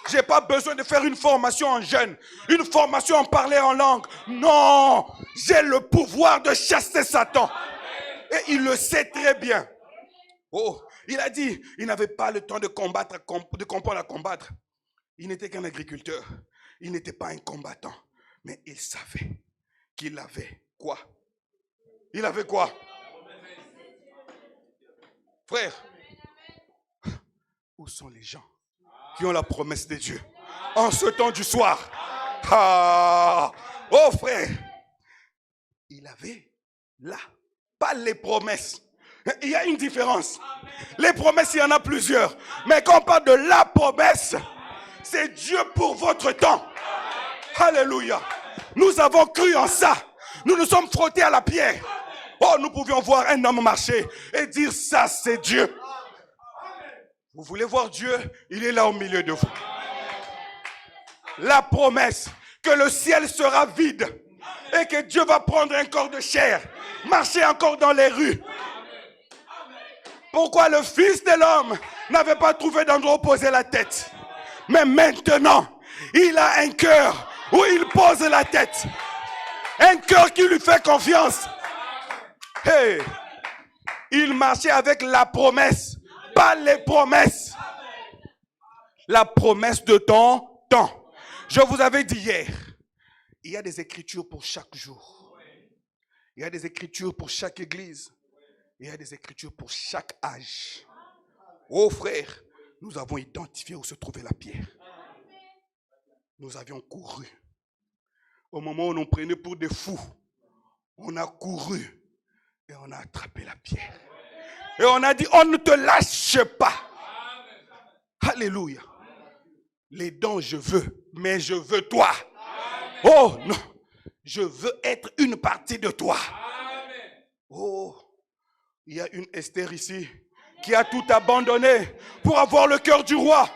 Je n'ai pas besoin de faire une formation en jeûne, une formation en parler en langue. Non, j'ai le pouvoir de chasser Satan. Et il le sait très bien. Oh, il a dit, il n'avait pas le temps de combattre, de comprendre à combattre. Il n'était qu'un agriculteur. Il n'était pas un combattant. Mais il savait qu'il avait quoi? Il avait quoi? Frère, où sont les gens qui ont la promesse de Dieu en ce temps du soir? Ah, oh frère, il avait là, pas les promesses. Il y a une différence. Les promesses, il y en a plusieurs. Mais quand on parle de la promesse, c'est Dieu pour votre temps. Alléluia. Nous avons cru en ça. Nous nous sommes frottés à la pierre. Oh, nous pouvions voir un homme marcher et dire ça, c'est Dieu. Vous voulez voir Dieu? Il est là au milieu de vous. La promesse que le ciel sera vide et que Dieu va prendre un corps de chair, marcher encore dans les rues. Pourquoi le Fils de l'homme n'avait pas trouvé d'endroit où poser la tête? Mais maintenant, il a un cœur où il pose la tête. Un cœur qui lui fait confiance. Hey, il marchait avec la promesse, pas les promesses. La promesse de ton temps. Je vous avais dit hier, il y a des écritures pour chaque jour. Il y a des écritures pour chaque église. Il y a des écritures pour chaque âge. Oh frère, nous avons identifié où se trouvait la pierre. Nous avions couru. Au moment où on nous prenait pour des fous, on a couru et on a attrapé la pierre. Et on a dit, on ne te lâche pas. Alléluia. Les dons, je veux, mais je veux toi. Oh non, je veux être une partie de toi. Oh, il y a une Esther ici qui a tout abandonné pour avoir le cœur du roi.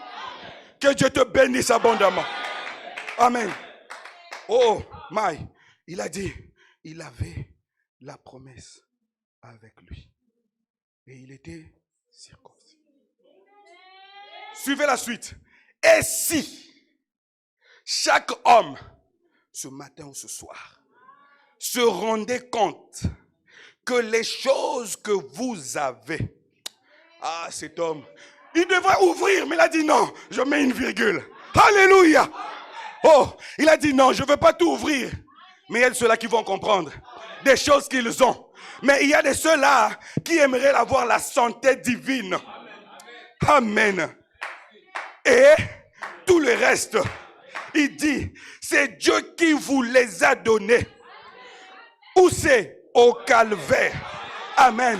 Que Dieu te bénisse abondamment. Amen. Oh, Maï, il a dit, il avait la promesse avec lui. Et il était circoncis. Suivez la suite. Et si chaque homme, ce matin ou ce soir, se rendait compte que les choses que vous avez, ah, cet homme, il devrait ouvrir, mais il a dit non, je mets une virgule. Alléluia. Oh, il a dit non, je ne veux pas tout ouvrir. Mais il y a de ceux-là qui vont comprendre des choses qu'ils ont. Mais il y a de ceux-là qui aimeraient avoir la santé divine. Amen. Et tout le reste, il dit, c'est Dieu qui vous les a donnés. Où c'est? Au calvaire. Amen.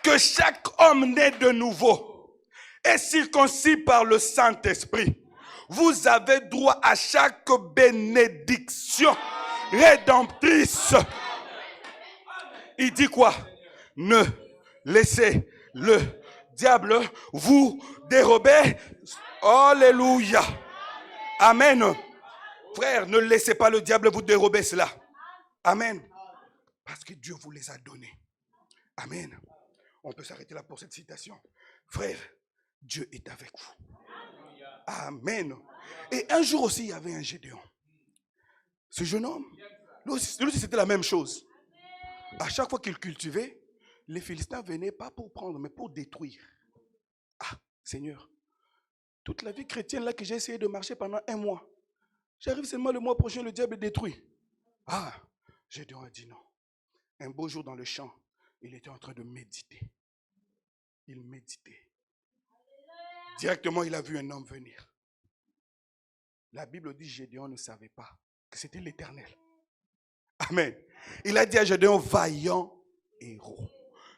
Que chaque homme né de nouveau est circoncis par le Saint-Esprit. Vous avez droit à chaque bénédiction rédemptrice. Il dit quoi? Ne laissez le diable vous dérober. Alléluia. Amen. Frère, ne laissez pas le diable vous dérober cela. Amen. Parce que Dieu vous les a donnés. Amen. On peut s'arrêter là pour cette citation. Frère, Dieu est avec vous. Amen. Et un jour aussi, il y avait un Gédéon. Ce jeune homme, lui aussi c'était la même chose. À chaque fois qu'il cultivait, les Philistins venaient pas pour prendre, mais pour détruire. Ah, Seigneur, toute la vie chrétienne là que j'ai essayé de marcher pendant 1 mois, j'arrive seulement le mois prochain, le diable est détruit. Ah, Gédéon a dit non. Un beau jour dans le champ, il était en train de méditer. Il méditait. Directement, il a vu un homme venir. La Bible dit Gédéon ne savait pas que c'était l'Éternel. Amen. Il a dit à Gédéon, vaillant héros.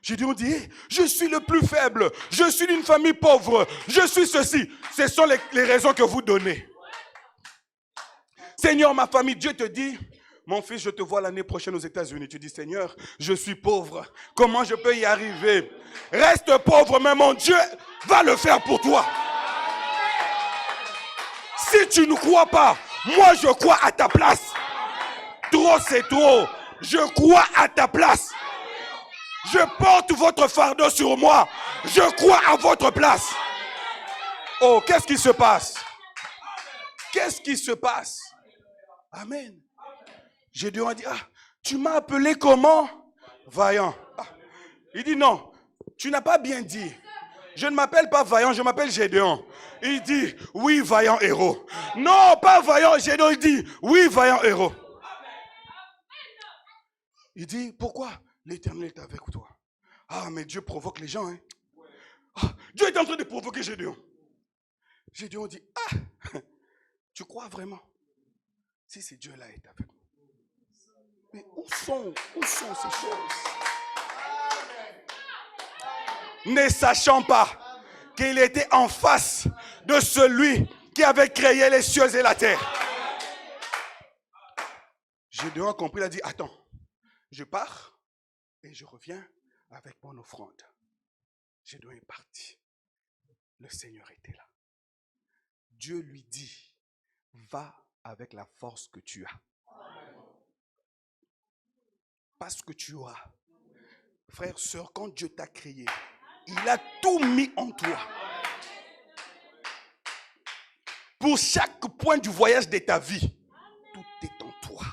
Gédéon dit, je suis le plus faible, je suis d'une famille pauvre, je suis ceci. Ce sont les raisons que vous donnez. Seigneur, ma famille, Dieu te dit, mon fils, je te vois l'année prochaine aux États-Unis. Tu dis, Seigneur, je suis pauvre. Comment je peux y arriver? Reste pauvre, mais mon Dieu va le faire pour toi. Si tu ne crois pas, moi je crois à ta place. Trop, c'est trop. Je crois à ta place. Je porte votre fardeau sur moi. Je crois à votre place. Oh, qu'est-ce qui se passe? Qu'est-ce qui se passe? Amen. Gédéon a dit, ah, tu m'as appelé comment? Vaillant. Ah. Il dit, non, tu n'as pas bien dit. Je ne m'appelle pas Vaillant, je m'appelle Gédéon. Il dit, oui, vaillant héros. Non, pas Vaillant, Gédéon, il dit, oui, vaillant héros. Il dit, pourquoi? L'Éternel est avec toi. Ah, mais Dieu provoque les gens. Hein? Ah, Dieu est en train de provoquer Gédéon. Gédéon dit, ah, tu crois vraiment? Si ce Dieu-là est avec nous. Mais où sont ces choses? Ne sachant pas qu'il était en face de celui qui avait créé les cieux et la terre. Gédéon a compris, il a dit, attends, je pars et je reviens avec mon offrande. Gédéon est parti. Le Seigneur était là. Dieu lui dit, va avec la force que tu as. Parce que tu auras. Frère, sœur, quand Dieu t'a créé, il a tout mis en toi. Pour chaque point du voyage de ta vie, tout est en toi.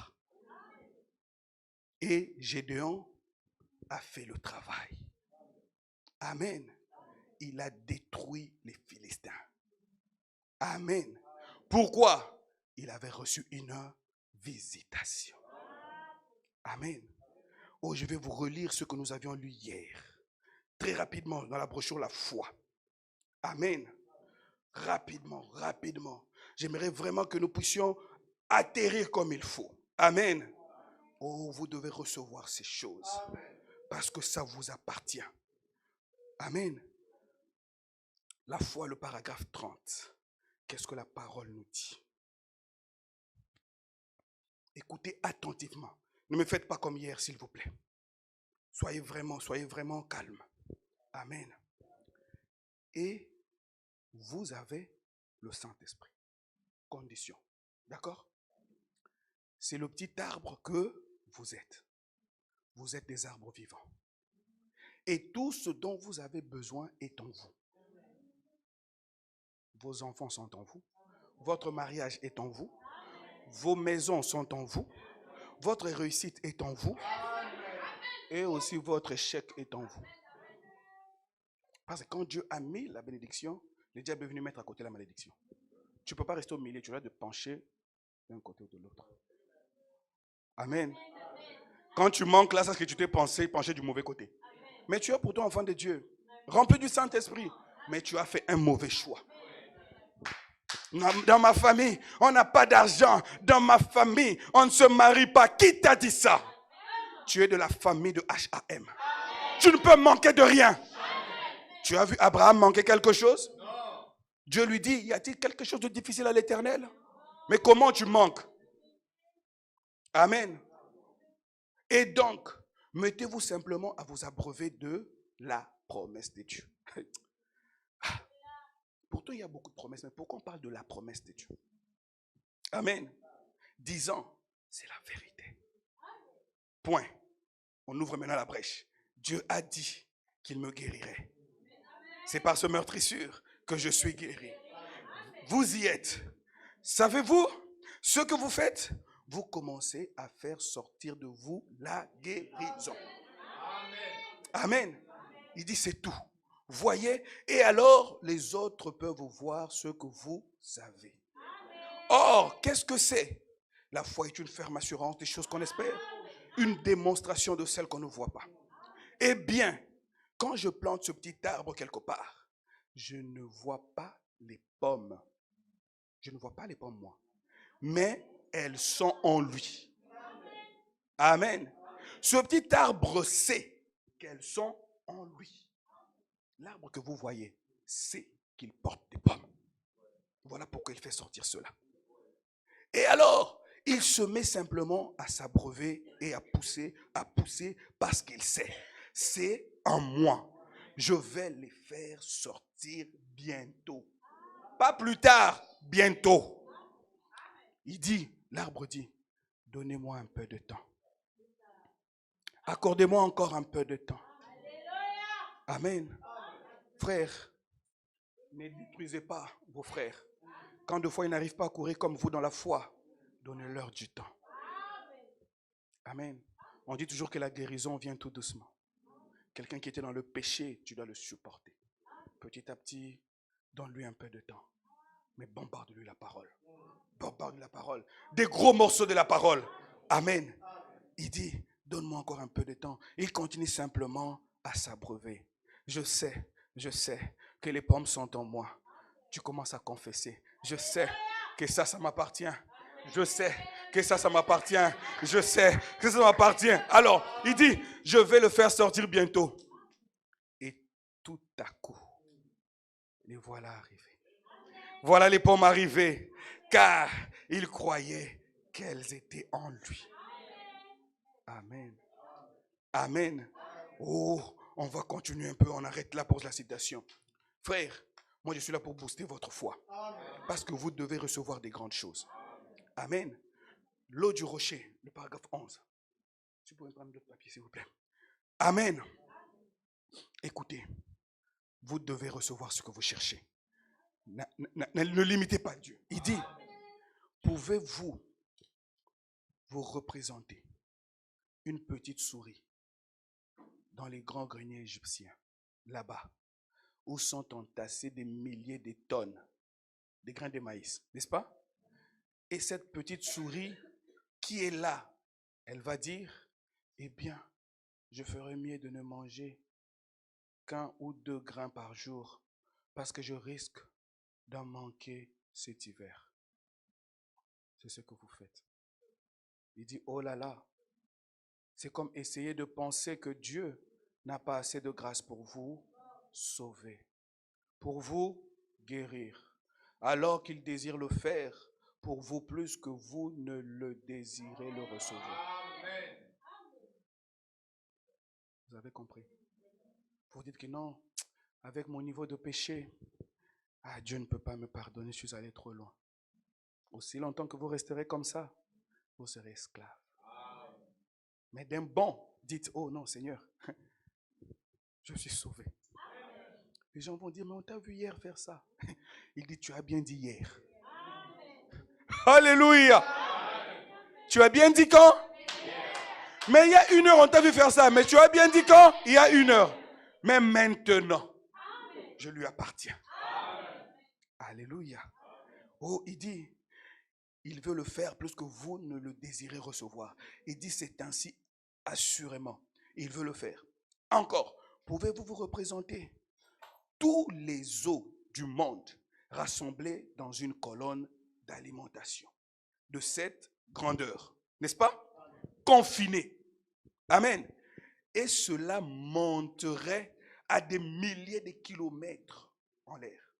Et Gédéon a fait le travail. Amen. Il a détruit les Philistins. Amen. Pourquoi? Il avait reçu une visitation. Amen. Oh, je vais vous relire ce que nous avions lu hier. Très rapidement, dans la brochure La foi. Amen. Rapidement. J'aimerais vraiment que nous puissions atterrir comme il faut. Amen. Oh, vous devez recevoir ces choses. Parce que ça vous appartient. Amen. La foi, le paragraphe 30. Qu'est-ce que la parole nous dit? Écoutez attentivement. Ne me faites pas comme hier, s'il vous plaît. Soyez vraiment calme. Amen. Et vous avez le Saint-Esprit. Condition. D'accord? C'est le petit arbre que vous êtes. Vous êtes des arbres vivants. Et tout ce dont vous avez besoin est en vous. Vos enfants sont en vous. Votre mariage est en vous. Vos maisons sont en vous. Votre réussite est en vous. Et aussi votre échec est en vous. Parce que quand Dieu a mis la bénédiction, le diable est venu mettre à côté la malédiction. Tu ne peux pas rester au milieu, tu dois te pencher d'un côté ou de l'autre. Amen. Quand tu manques là, c'est ce que tu t'es penché du mauvais côté. Mais tu es pourtant enfant de Dieu, rempli du Saint-Esprit, mais tu as fait un mauvais choix. Dans ma famille, on n'a pas d'argent. Dans ma famille, on ne se marie pas. Qui t'a dit ça? Tu es de la famille de HAM. Tu ne peux manquer de rien. Tu as vu Abraham manquer quelque chose? Dieu lui dit, y a-t-il quelque chose de difficile à l'Éternel? Mais comment tu manques? Amen. Et donc, mettez-vous simplement à vous abreuver de la promesse de Dieu. Pourtant, il y a beaucoup de promesses, mais pourquoi on parle de la promesse de Dieu? Amen. 10 ans, c'est la vérité. Point. On ouvre maintenant la brèche. Dieu a dit qu'il me guérirait. C'est par ce meurtrissure que je suis guéri. Vous y êtes. Savez-vous ce que vous faites? Vous commencez à faire sortir de vous la guérison. Amen. Il dit c'est tout. Voyez, et alors les autres peuvent voir ce que vous avez. Or, qu'est-ce que c'est? La foi est une ferme assurance des choses qu'on espère, une démonstration de celles qu'on ne voit pas. Eh bien, quand je plante ce petit arbre quelque part, je ne vois pas les pommes. Je ne vois pas les pommes, moi. Mais elles sont en lui. Amen. Ce petit arbre sait qu'elles sont en lui. L'arbre que vous voyez sait qu'il porte des pommes. Voilà pourquoi il fait sortir cela. Et alors, il se met simplement à s'abreuver et à pousser parce qu'il sait. C'est en moi. Je vais les faire sortir bientôt. Pas plus tard, bientôt. Il dit, l'arbre dit, donnez-moi un peu de temps. Accordez-moi encore un peu de temps. Amen. Frères, ne détruisez pas vos frères. Quand deux fois ils n'arrivent pas à courir comme vous dans la foi, donnez-leur du temps. Amen. On dit toujours que la guérison vient tout doucement. Quelqu'un qui était dans le péché, tu dois le supporter. Petit à petit, donne-lui un peu de temps. Mais bombarde-lui la parole. Bombarde-lui la parole. Des gros morceaux de la parole. Amen. Il dit, donne-moi encore un peu de temps. Il continue simplement à s'abreuver. Je sais que les pommes sont en moi. Tu commences à confesser. Je sais que ça m'appartient. Je sais que ça m'appartient. Je sais que ça m'appartient. Alors, il dit, je vais le faire sortir bientôt. Et tout à coup, les voilà arrivés. Voilà les pommes arrivées, car il croyait qu'elles étaient en lui. Amen. Amen. Oh, on va continuer un peu, on arrête là pour la citation. Frère, moi je suis là pour booster votre foi. Parce que vous devez recevoir des grandes choses. Amen. L'eau du rocher, le paragraphe 11. Si vous pouvez prendre d'autres papiers, s'il vous plaît. Amen. Écoutez, vous devez recevoir ce que vous cherchez. Ne limitez pas Dieu. Il dit, pouvez-vous vous représenter une petite souris dans les grands greniers égyptiens, là-bas, où sont entassés des milliers de tonnes de grains de maïs, n'est-ce pas? Et cette petite souris qui est là, elle va dire, eh bien, je ferais mieux de ne manger qu'1 ou 2 grains par jour, parce que je risque d'en manquer cet hiver. C'est ce que vous faites. Il dit, oh là là, c'est comme essayer de penser que Dieu n'a pas assez de grâce pour vous sauver, pour vous guérir, alors qu'il désire le faire pour vous plus que vous ne le désirez le recevoir. Amen. Vous avez compris? Vous dites que non, avec mon niveau de péché, Dieu ne peut pas me pardonner, je suis allé trop loin. Aussi longtemps que vous resterez comme ça, vous serez esclaves. Mais d'un bond, dites, oh non Seigneur, je suis sauvé. Les gens vont dire, mais on t'a vu hier faire ça. Il dit, tu as bien dit hier. Alléluia. Tu as bien dit quand? Mais il y a 1 heure, on t'a vu faire ça. Mais tu as bien dit quand? Il y a 1 heure. Mais maintenant, je lui appartiens. Alléluia. Oh, il dit, il veut le faire plus que vous ne le désirez recevoir. Il dit, c'est ainsi assurément. Il veut le faire. Encore, pouvez-vous vous représenter tous les os du monde rassemblés dans une colonne d'alimentation de cette grandeur, n'est-ce pas? Confinés. Amen. Et cela monterait à des milliers de kilomètres en l'air.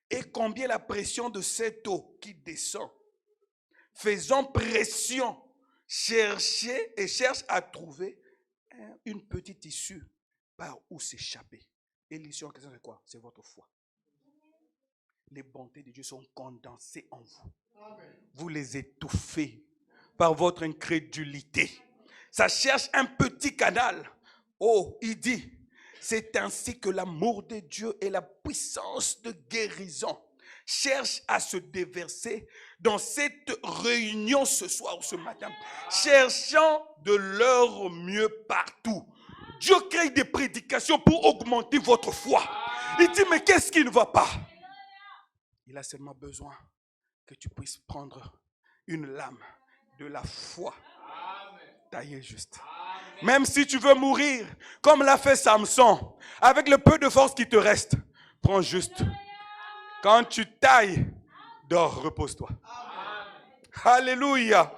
Et combien la pression de cette eau qui descend, faisant pression, cherche à trouver une petite issue par où s'échapper. Et l'issue en question, c'est quoi? C'est votre foi. Les bontés de Dieu sont condensées en vous. Vous les étouffez par votre incrédulité. Ça cherche un petit canal. Oh, il dit, C'est ainsi que l'amour de Dieu et la puissance de guérison cherchent à se déverser dans cette réunion ce soir ou ce matin, cherchant de leur mieux partout. Dieu crée des prédications pour augmenter votre foi. Il dit, mais qu'est-ce qui ne va pas? Il a seulement besoin que tu puisses prendre une lame de la foi, taillée juste. Même si tu veux mourir, comme l'a fait Samson, avec le peu de force qui te reste, prends juste. Quand tu tailles, dors, repose-toi. Alléluia.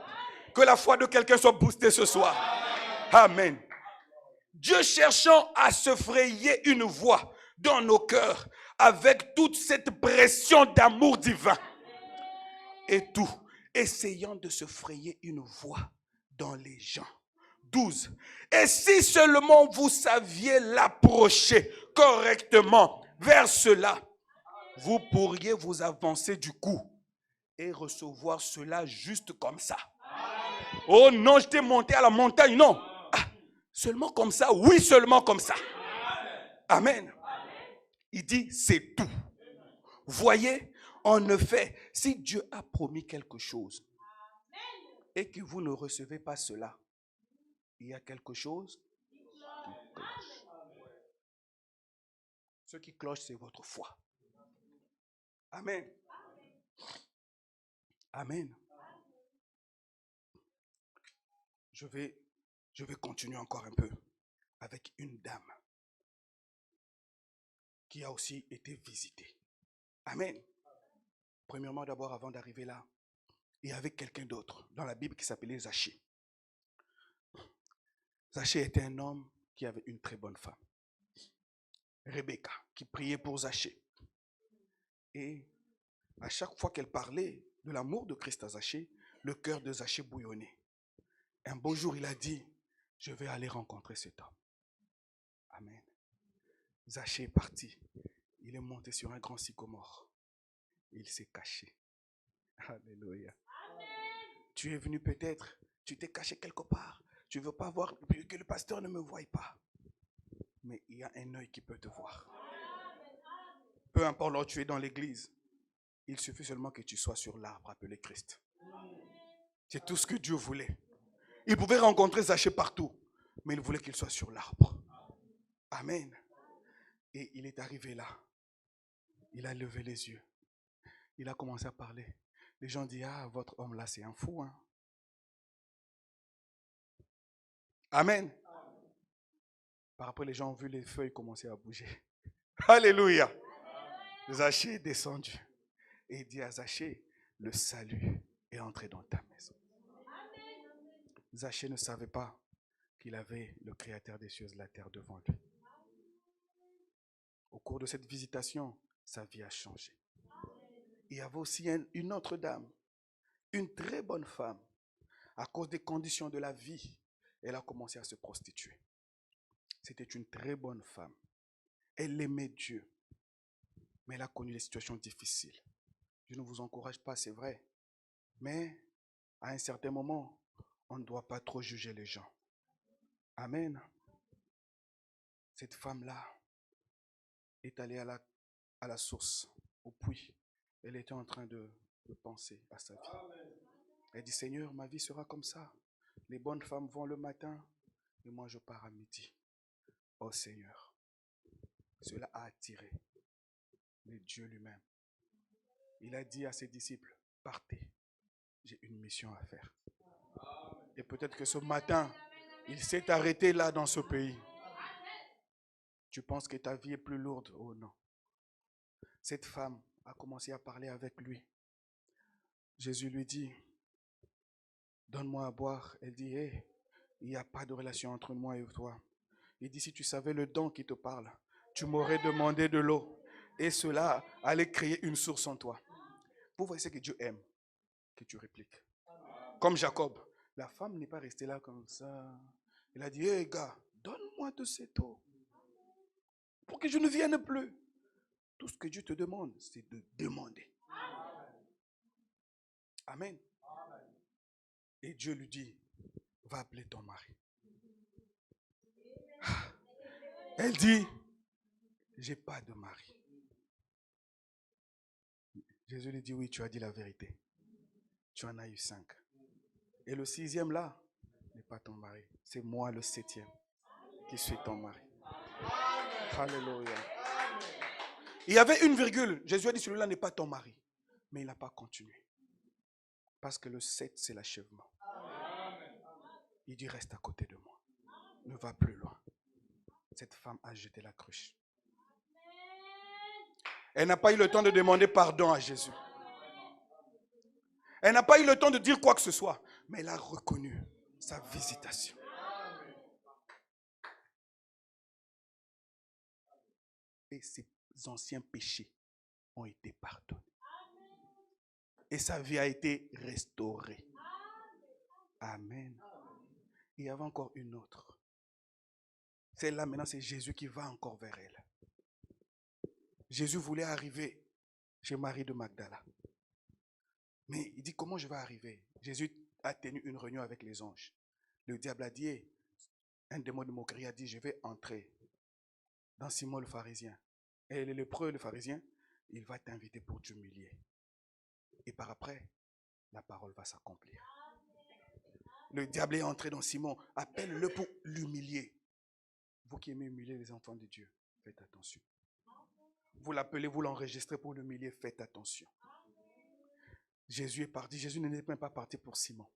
Que la foi de quelqu'un soit boostée ce soir. Amen. Dieu cherchant à se frayer une voie dans nos cœurs avec toute cette pression d'amour divin. Et tout, essayant de se frayer une voie dans les gens. 12. Et si seulement vous saviez l'approcher correctement vers cela, vous pourriez vous avancer du coup et recevoir cela juste comme ça. Oh non, je t'ai monté à la montagne, non. Ah, seulement comme ça, oui, seulement comme ça. Amen. Il dit, c'est tout. Voyez, en effet, si Dieu a promis quelque chose et que vous ne recevez pas cela, il y a quelque chose qui cloche. Ce qui cloche, c'est votre foi. Amen. Amen. Je vais continuer encore un peu avec une dame qui a aussi été visitée. Amen. Premièrement, d'abord, avant d'arriver là, il y avait quelqu'un d'autre dans la Bible qui s'appelait Zachée. Zachée était un homme qui avait une très bonne femme, Rebecca, qui priait pour Zachée. Et à chaque fois qu'elle parlait de l'amour de Christ à Zachée, le cœur de Zachée bouillonnait. Un beau jour, il a dit, je vais aller rencontrer cet homme. Amen. Zachée est parti. Il est monté sur un grand sycomore. Il s'est caché. Alléluia. Amen. Tu es venu peut-être, tu t'es caché quelque part. Tu ne veux pas voir que le pasteur ne me voie pas. Mais il y a un œil qui peut te voir. Peu importe là où tu es dans l'église, il suffit seulement que tu sois sur l'arbre appelé Christ. C'est tout ce que Dieu voulait. Il pouvait rencontrer Zachée partout, mais il voulait qu'il soit sur l'arbre. Amen. Et il est arrivé là. Il a levé les yeux. Il a commencé à parler. Les gens disent, ah, votre homme là, c'est un fou. Hein? Amen. Par après, les gens ont vu les feuilles commencer à bouger. Alléluia. Zachée est descendu. Et il dit à Zachée, le salut est entré dans ta maison. Zachée ne savait pas qu'il avait le Créateur des cieux et de la terre devant lui. Au cours de cette visitation, sa vie a changé. Il y avait aussi une autre dame, une très bonne femme. À cause des conditions de la vie, elle a commencé à se prostituer. C'était une très bonne femme. Elle aimait Dieu, mais elle a connu des situations difficiles. Je ne vous encourage pas, c'est vrai. Mais à un certain moment, on ne doit pas trop juger les gens. Amen. Cette femme-là est allée à la source, au puits. Elle était en train de penser à sa vie. Elle dit, Seigneur, ma vie sera comme ça. Les bonnes femmes vont le matin et moi je pars à midi. Oh Seigneur, cela a attiré le Dieu lui-même. Il a dit à ses disciples, partez, j'ai une mission à faire. Et peut-être que ce matin, il s'est arrêté là dans ce pays. Tu penses que ta vie est plus lourde? Oh non. Cette femme a commencé à parler avec lui. Jésus lui dit, donne-moi à boire. Elle dit, hey, il n'y a pas de relation entre moi et toi. Il dit, si tu savais le don qui te parle, tu m'aurais demandé de l'eau. Et cela allait créer une source en toi. Vous voyez ce que Dieu aime, que tu répliques. Comme Jacob. La femme n'est pas restée là comme ça. Il a dit, hey gars, donne-moi de cette eau. Pour que je ne vienne plus. Tout ce que Dieu te demande, c'est de demander. Amen. Et Dieu lui dit, va appeler ton mari. Elle dit, j'ai pas de mari. Jésus lui dit, oui, tu as dit la vérité. Tu en as eu 5. Et le 6e là, n'est pas ton mari. C'est moi le 7e qui suis ton mari. Alléluia. Il y avait une virgule. Jésus a dit, celui-là n'est pas ton mari. Mais il n'a pas continué. Parce que le 7, c'est l'achèvement. Il dit, reste à côté de moi. Ne va plus loin. Cette femme a jeté la cruche. Elle n'a pas eu le temps de demander pardon à Jésus. Elle n'a pas eu le temps de dire quoi que ce soit. Mais elle a reconnu sa visitation. Et ses anciens péchés ont été pardonnés. Et sa vie a été restaurée. Amen. Il y avait encore une autre. Celle-là, maintenant, c'est Jésus qui va encore vers elle. Jésus voulait arriver chez Marie de Magdala. Mais il dit, comment je vais arriver? Jésus a tenu une réunion avec les anges. Le diable a dit, un démon de moquerie a dit, je vais entrer dans Simon le pharisien. Et le lépreux, le pharisien, il va t'inviter pour t'humilier. Et par après, la parole va s'accomplir. Le diable est entré dans Simon. Appelle-le pour l'humilier. Vous qui aimez humilier les enfants de Dieu, faites attention. Vous l'appelez, vous l'enregistrez pour l'humilier, faites attention. Jésus est parti. Jésus n'est même pas parti pour Simon.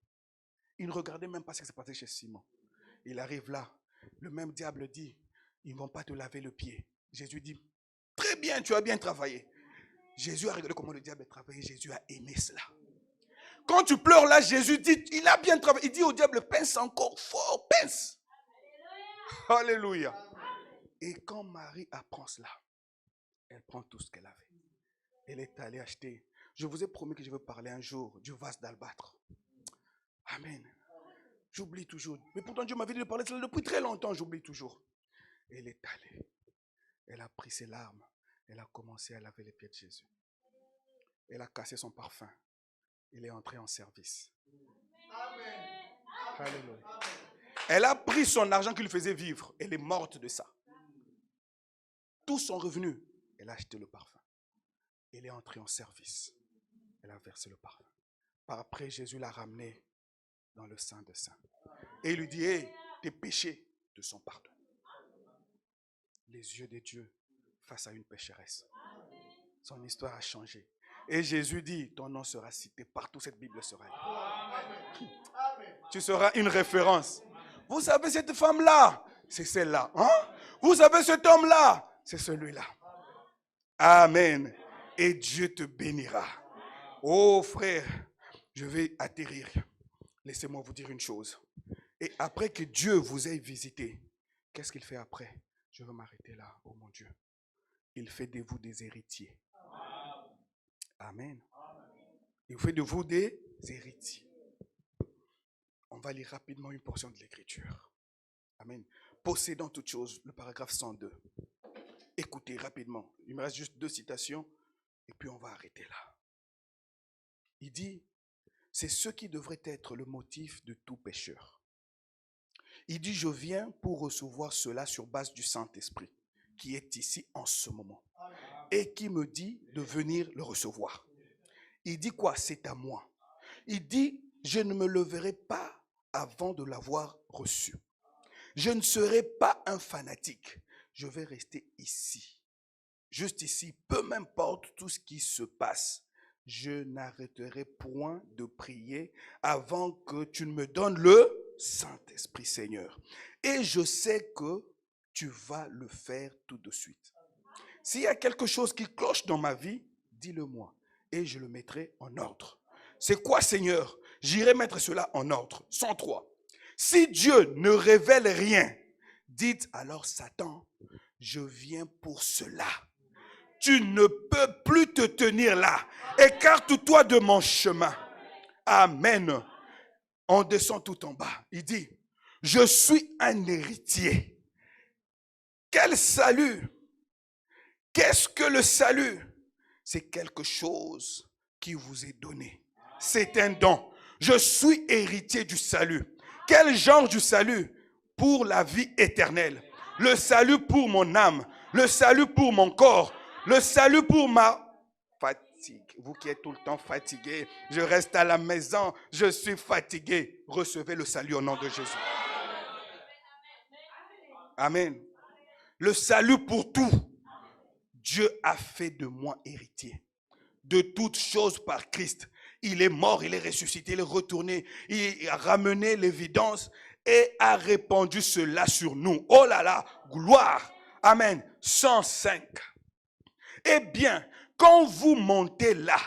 Il ne regardait même pas ce qui s'est passé chez Simon. Il arrive là. Le même diable dit, ils ne vont pas te laver le pied. Jésus dit, très bien, tu as bien travaillé. Jésus a regardé comment le diable a travaillé. Jésus a aimé cela. Quand tu pleures là, Jésus dit, il a bien travaillé. Il dit au diable, pince encore fort, pince. Alléluia. Et quand Marie apprend cela, elle prend tout ce qu'elle avait. Elle est allée acheter. Je vous ai promis que je vais parler un jour du vase d'albâtre. Amen. J'oublie toujours. Mais pourtant Dieu m'avait dit de parler de cela depuis très longtemps. J'oublie toujours. Elle est allée. Elle a pris ses larmes. Elle a commencé à laver les pieds de Jésus. Elle a cassé son parfum. Il est entré en service. Amen. Alléluia. Elle a pris son argent qui lui faisait vivre. Elle est morte de ça. Tout son revenu, elle a acheté le parfum. Elle est entrée en service. Elle a versé le parfum. Par après, Jésus l'a ramenée dans le Saint des Saints. Et il lui dit, hey, tes péchés te sont pardonnés. Les yeux de Dieu face à une pécheresse. Son histoire a changé. Et Jésus dit, ton nom sera cité partout, cette Bible sera lue. Tu seras une référence. Vous savez, cette femme-là, c'est celle-là. Hein? Vous savez, cet homme-là, c'est celui-là. Amen. Et Dieu te bénira. Oh frère, je vais atterrir. Laissez-moi vous dire une chose. Et après que Dieu vous ait visité, qu'est-ce qu'il fait après? Je vais m'arrêter là, oh mon Dieu. Il fait de vous des héritiers. Amen. Il fait de vous des héritiers. On va lire rapidement une portion de l'Écriture. Amen. Possédant toutes choses, le paragraphe 102. Écoutez rapidement. Il me reste juste 2 citations et puis on va arrêter là. Il dit, c'est ce qui devrait être le motif de tout pécheur. Il dit, je viens pour recevoir cela sur base du Saint-Esprit qui est ici en ce moment et qui me dit de venir le recevoir. Il dit quoi? C'est à moi. Il dit, je ne me leverai pas avant de l'avoir reçu. Je ne serai pas un fanatique. Je vais rester ici. Juste ici, peu m'importe tout ce qui se passe. Je n'arrêterai point de prier avant que tu ne me donnes le Saint-Esprit, Seigneur. Et je sais que tu vas le faire tout de suite. S'il y a quelque chose qui cloche dans ma vie, dis-le-moi et je le mettrai en ordre. C'est quoi, Seigneur? J'irai mettre cela en ordre. 103. Si Dieu ne révèle rien, dites alors Satan, je viens pour cela. Tu ne peux plus te tenir là. Écarte-toi de mon chemin. Amen. On descend tout en bas. Il dit, je suis un héritier. Quel salut? Qu'est-ce que le salut? C'est quelque chose qui vous est donné. C'est un don. Je suis héritier du salut. Quel genre du salut? Pour la vie éternelle. le salut pour mon âme, le salut pour mon corps, le salut pour ma fatigue. Vous qui êtes tout le temps fatigué, je reste à la maison, je suis fatigué. Recevez le salut au nom de Jésus. Amen. Le salut pour tout. Dieu a fait de moi héritier de toutes choses par Christ. Il est mort, il est ressuscité, il est retourné, il a ramené l'évidence et a répandu cela sur nous. Oh là là, gloire. Amen. 105. Eh bien, quand vous montez là,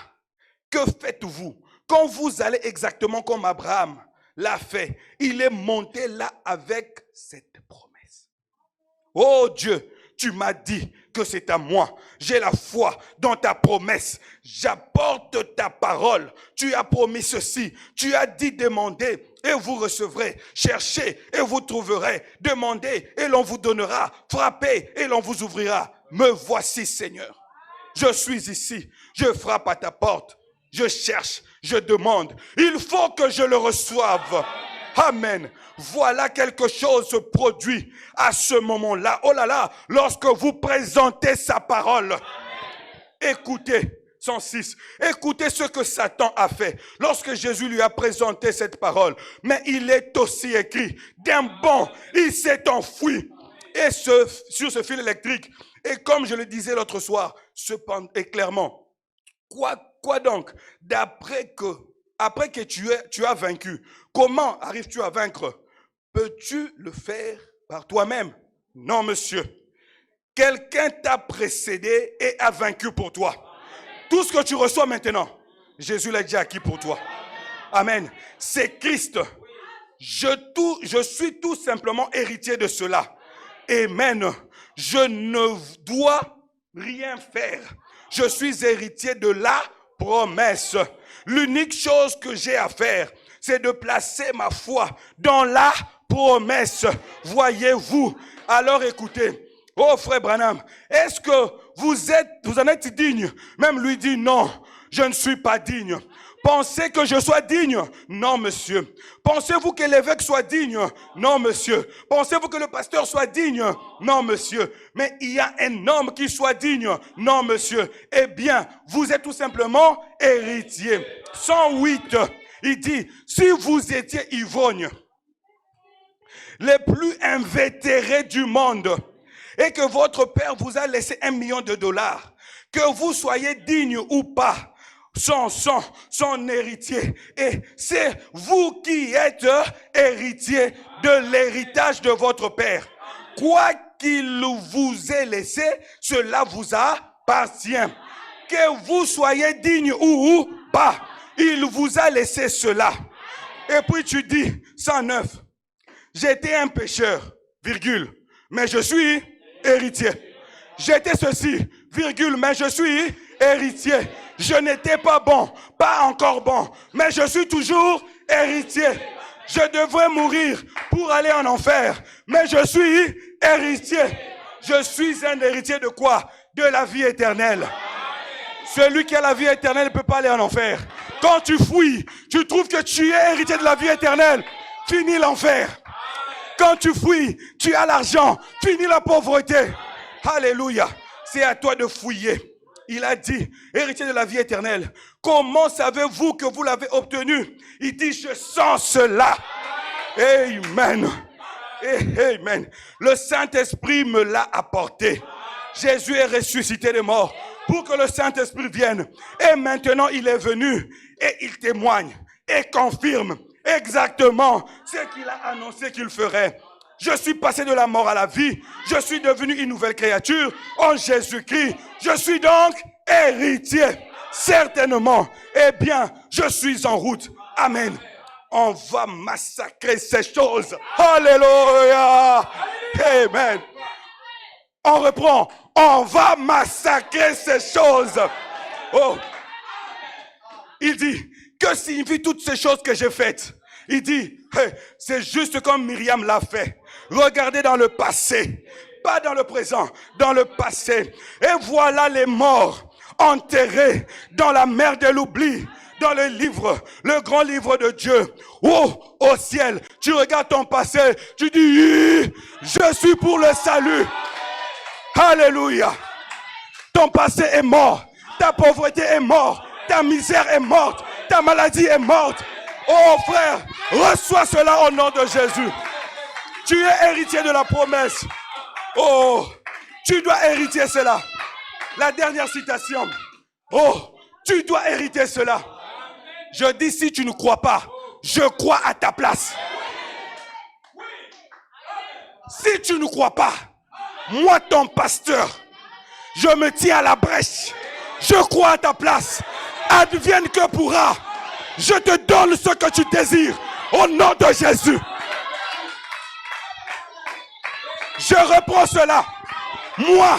que faites-vous? Quand vous allez exactement comme Abraham l'a fait, il est monté là avec cette promesse. Oh Dieu, tu m'as dit que c'est à moi. J'ai la foi dans ta promesse. J'apporte ta parole. Tu as promis ceci. Tu as dit demandez et vous recevrez. Cherchez et vous trouverez. Demandez et l'on vous donnera. Frappez et l'on vous ouvrira. Me voici, Seigneur. Je suis ici. Je frappe à ta porte. Je cherche. Je demande. Il faut que je le reçoive. Amen. Voilà quelque chose se produit à ce moment-là. Oh là là, lorsque vous présentez sa parole. Écoutez, 106. Écoutez ce que Satan a fait lorsque Jésus lui a présenté cette parole. Mais il est aussi écrit, d'un bond, il s'est enfui. Et sur ce fil électrique. Et comme je le disais l'autre soir, et clairement, quoi donc? Après que tu as vaincu, comment arrives-tu à vaincre? Peux-tu le faire par toi-même? Non, monsieur. Quelqu'un t'a précédé et a vaincu pour toi. Tout ce que tu reçois maintenant, Jésus l'a déjà acquis pour toi. Amen. C'est Christ. Je suis tout simplement héritier de cela. Amen. Je ne dois rien faire. Je suis héritier de la promesse. L'unique chose que j'ai à faire, c'est de placer ma foi dans la promesse. Voyez-vous. Alors écoutez. Oh frère Branham, est-ce que vous en êtes digne? Même lui dit non, je ne suis pas digne. Pensez que je sois digne? Non, monsieur. Pensez-vous que l'évêque soit digne? Non, monsieur. Pensez-vous que le pasteur soit digne? Non, monsieur. Mais il y a un homme qui soit digne? Non, monsieur. Eh bien, vous êtes tout simplement héritier. 108, il dit, si vous étiez ivrognes, les plus invétérés du monde, et que votre père vous a laissé $1 million, que vous soyez digne ou pas, son héritier. Et c'est vous qui êtes héritier de l'héritage de votre père. Quoi qu'il vous ait laissé, cela vous appartient. Que vous soyez digne ou pas, il vous a laissé cela. Et puis tu dis, 109, j'étais un pécheur, virgule, mais je suis héritier. J'étais ceci, virgule, mais je suis héritier. Je n'étais pas bon, pas encore bon, mais je suis toujours héritier. Je devrais mourir pour aller en enfer, mais je suis héritier. Je suis un héritier de quoi? De la vie éternelle. Celui qui a la vie éternelle ne peut pas aller en enfer. Quand tu fouilles, tu trouves que tu es héritier de la vie éternelle. Finis l'enfer. Quand tu fouilles, tu as l'argent. Finis la pauvreté. Alléluia. C'est à toi de fouiller. Il a dit, héritier de la vie éternelle, comment savez-vous que vous l'avez obtenu? Il dit, je sens cela. Amen. Amen. Le Saint-Esprit me l'a apporté. Jésus est ressuscité des morts pour que le Saint-Esprit vienne. Et maintenant, il est venu et il témoigne et confirme exactement ce qu'il a annoncé qu'il ferait. Je suis passé de la mort à la vie. Je suis devenu une nouvelle créature en Jésus-Christ. Je suis donc héritier. Certainement. Eh bien, je suis en route. Amen. On va massacrer ces choses. Alléluia. Amen. On reprend. On va massacrer ces choses. Oh. Il dit, que signifient toutes ces choses que j'ai faites? Il dit, hey, c'est juste comme Myriam l'a fait. Regardez dans le passé, pas dans le présent, dans le passé. Et voilà les morts enterrés dans la mer de l'oubli, dans le grand livre de Dieu. Oh, au ciel, tu regardes ton passé, tu dis, je suis pour le salut. Alléluia. Ton passé est mort, ta pauvreté est morte, ta misère est morte, ta maladie est morte. Oh frère, reçois cela au nom de Jésus. Tu es héritier de la promesse. Oh, tu dois hériter cela. La dernière citation. Oh, tu dois hériter cela. Je dis, si tu ne crois pas, je crois à ta place. Si tu ne crois pas, moi ton pasteur, je me tiens à la brèche. Je crois à ta place. Advienne que pourra. Je te donne ce que tu désires. Au nom de Jésus. Je reprends cela. Moi,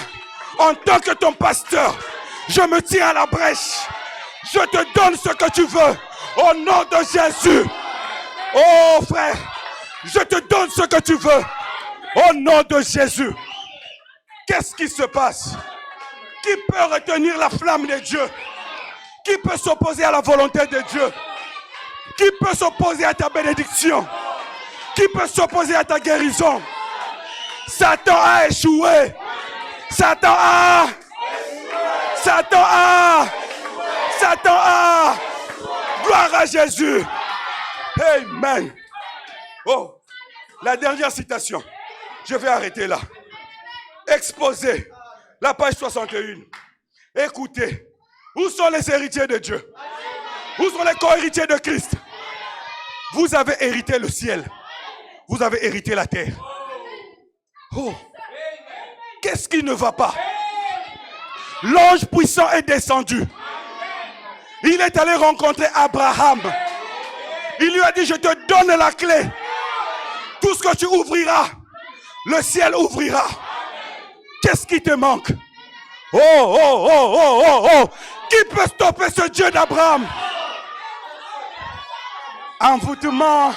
en tant que ton pasteur, je me tiens à la brèche. Je te donne ce que tu veux. Au nom de Jésus. Oh frère, je te donne ce que tu veux. Au nom de Jésus. Qu'est-ce qui se passe? Qui peut retenir la flamme de Dieu? Qui peut s'opposer à la volonté de Dieu? Qui peut s'opposer à ta bénédiction? Qui peut s'opposer à ta guérison? Satan a échoué. Satan a. Gloire à Jésus. Amen. Oh, la dernière citation. Je vais arrêter là. Exposé. La page 61. Écoutez. Où sont les héritiers de Dieu? Où sont les co-héritiers de Christ? Vous avez hérité le ciel. Vous avez hérité la terre. Oh. Qu'est-ce qui ne va pas? L'ange puissant est descendu. Il est allé rencontrer Abraham. Il lui a dit, je te donne la clé. Tout ce que tu ouvriras, le ciel ouvrira. Qu'est-ce qui te manque? Oh. Qui peut stopper ce Dieu d'Abraham? Envoûtement.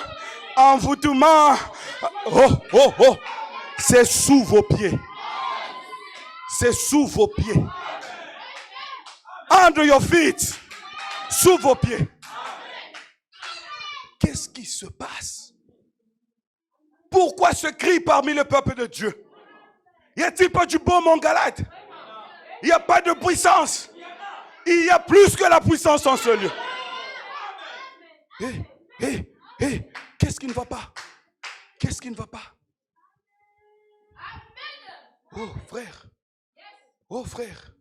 Oh. C'est sous vos pieds. C'est sous vos pieds. Under your feet. Sous vos pieds. Qu'est-ce qui se passe? Pourquoi ce cri parmi le peuple de Dieu? Y a-t-il pas du baume en Galate? Il n'y a pas de puissance. Il y a plus que la puissance en ce lieu. Qu'est-ce qui ne va pas? Qu'est-ce qui ne va pas? Oh frère,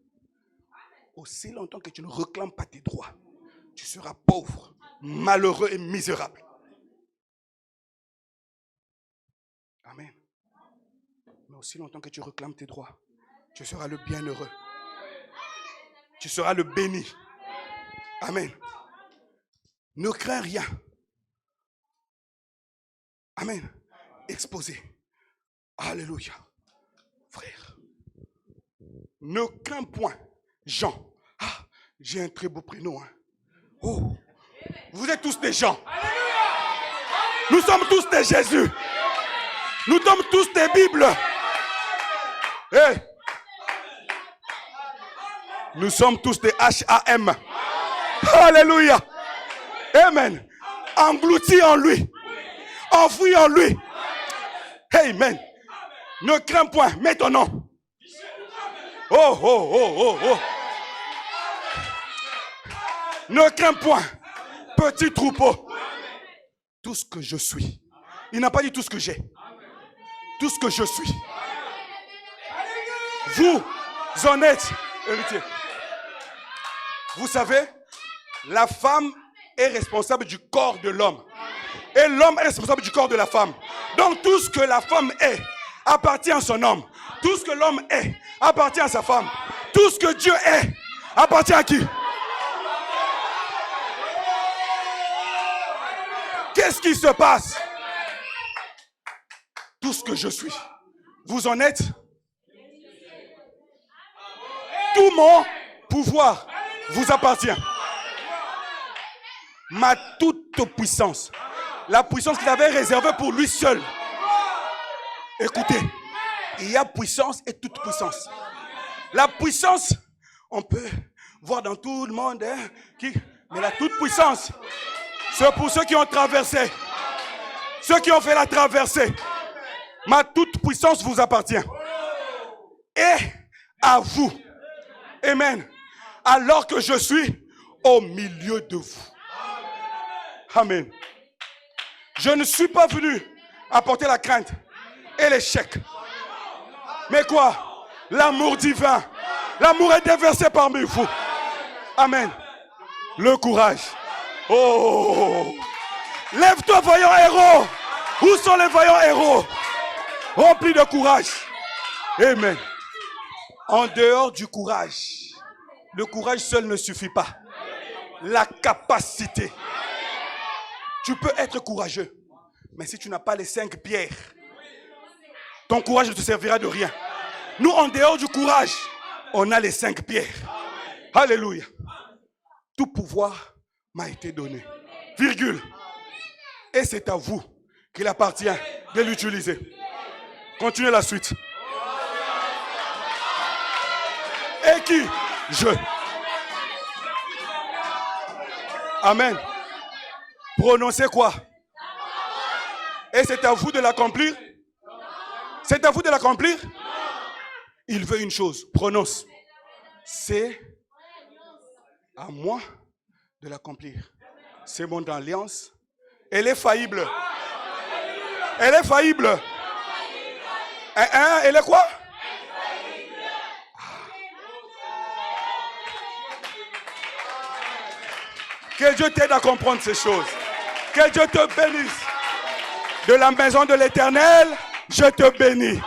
aussi longtemps que tu ne réclames pas tes droits, tu seras pauvre, malheureux et misérable. Amen. Mais aussi longtemps que tu réclames tes droits, tu seras le bienheureux. Tu seras le béni. Amen. Ne crains rien. Amen. Exposé. Alléluia. Frère. Ne crains point. Jean. Ah, j'ai un très beau prénom. Hein. Oh. Vous êtes tous des gens. Nous sommes tous des Jésus. Nous sommes tous des Bibles. Hey. Nous sommes tous des HAM. Alléluia. Amen. Engloutis en lui. Enfoui en lui. Amen. Ne crains point. Mets ton nom. Oh. Ne crains point. Petit troupeau. Tout ce que je suis. Il n'a pas dit tout ce que j'ai. Tout ce que je suis. Vous en êtes héritiers. Vous savez, la femme est responsable du corps de l'homme. Et l'homme est responsable du corps de la femme. Donc tout ce que la femme est appartient à son homme. Tout ce que l'homme est appartient à sa femme. Tout ce que Dieu est appartient à qui? Qu'est-ce qui se passe? Tout ce que je suis. Vous en êtes? Tout mon pouvoir vous appartient. Ma toute puissance. La puissance qu'il avait réservée pour lui seul. Écoutez, il y a puissance et toute puissance. La puissance, on peut voir dans tout le monde Mais la toute-puissance, c'est pour ceux qui ont traversé. Ceux qui ont fait la traversée. Ma toute-puissance vous appartient. Et à vous. Amen. Alors que je suis au milieu de vous. Amen. Je ne suis pas venu apporter la crainte et l'échec. Mais quoi? L'amour divin. L'amour est déversé parmi vous. Amen. Le courage. Oh! Lève-toi, vaillant héros. Où sont les vaillants héros? Remplis de courage. Amen. En dehors du courage, le courage seul ne suffit pas. La capacité. Tu peux être courageux, mais si tu n'as pas les 5 pierres, ton courage ne te servira de rien. Nous, en dehors du courage, on a les 5 pierres. Alléluia. Tout pouvoir m'a été donné. Virgule. Et c'est à vous qu'il appartient de l'utiliser. Continuez la suite. Et qui? Je. Amen. Prononcez quoi? Et c'est à vous de l'accomplir? C'est à vous de l'accomplir? Il veut une chose. Prononce. C'est à moi de l'accomplir. C'est mon alliance. Elle est faillible. Elle est faillible. Elle est quoi? Que Dieu t'aide à comprendre ces choses. Que Dieu te bénisse. De la maison de l'Éternel, je te bénis.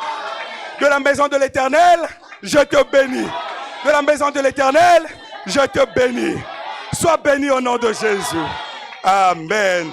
De la maison de l'Éternel, je te bénis. De la maison de l'Éternel, je te bénis. Sois béni au nom de Jésus. Amen.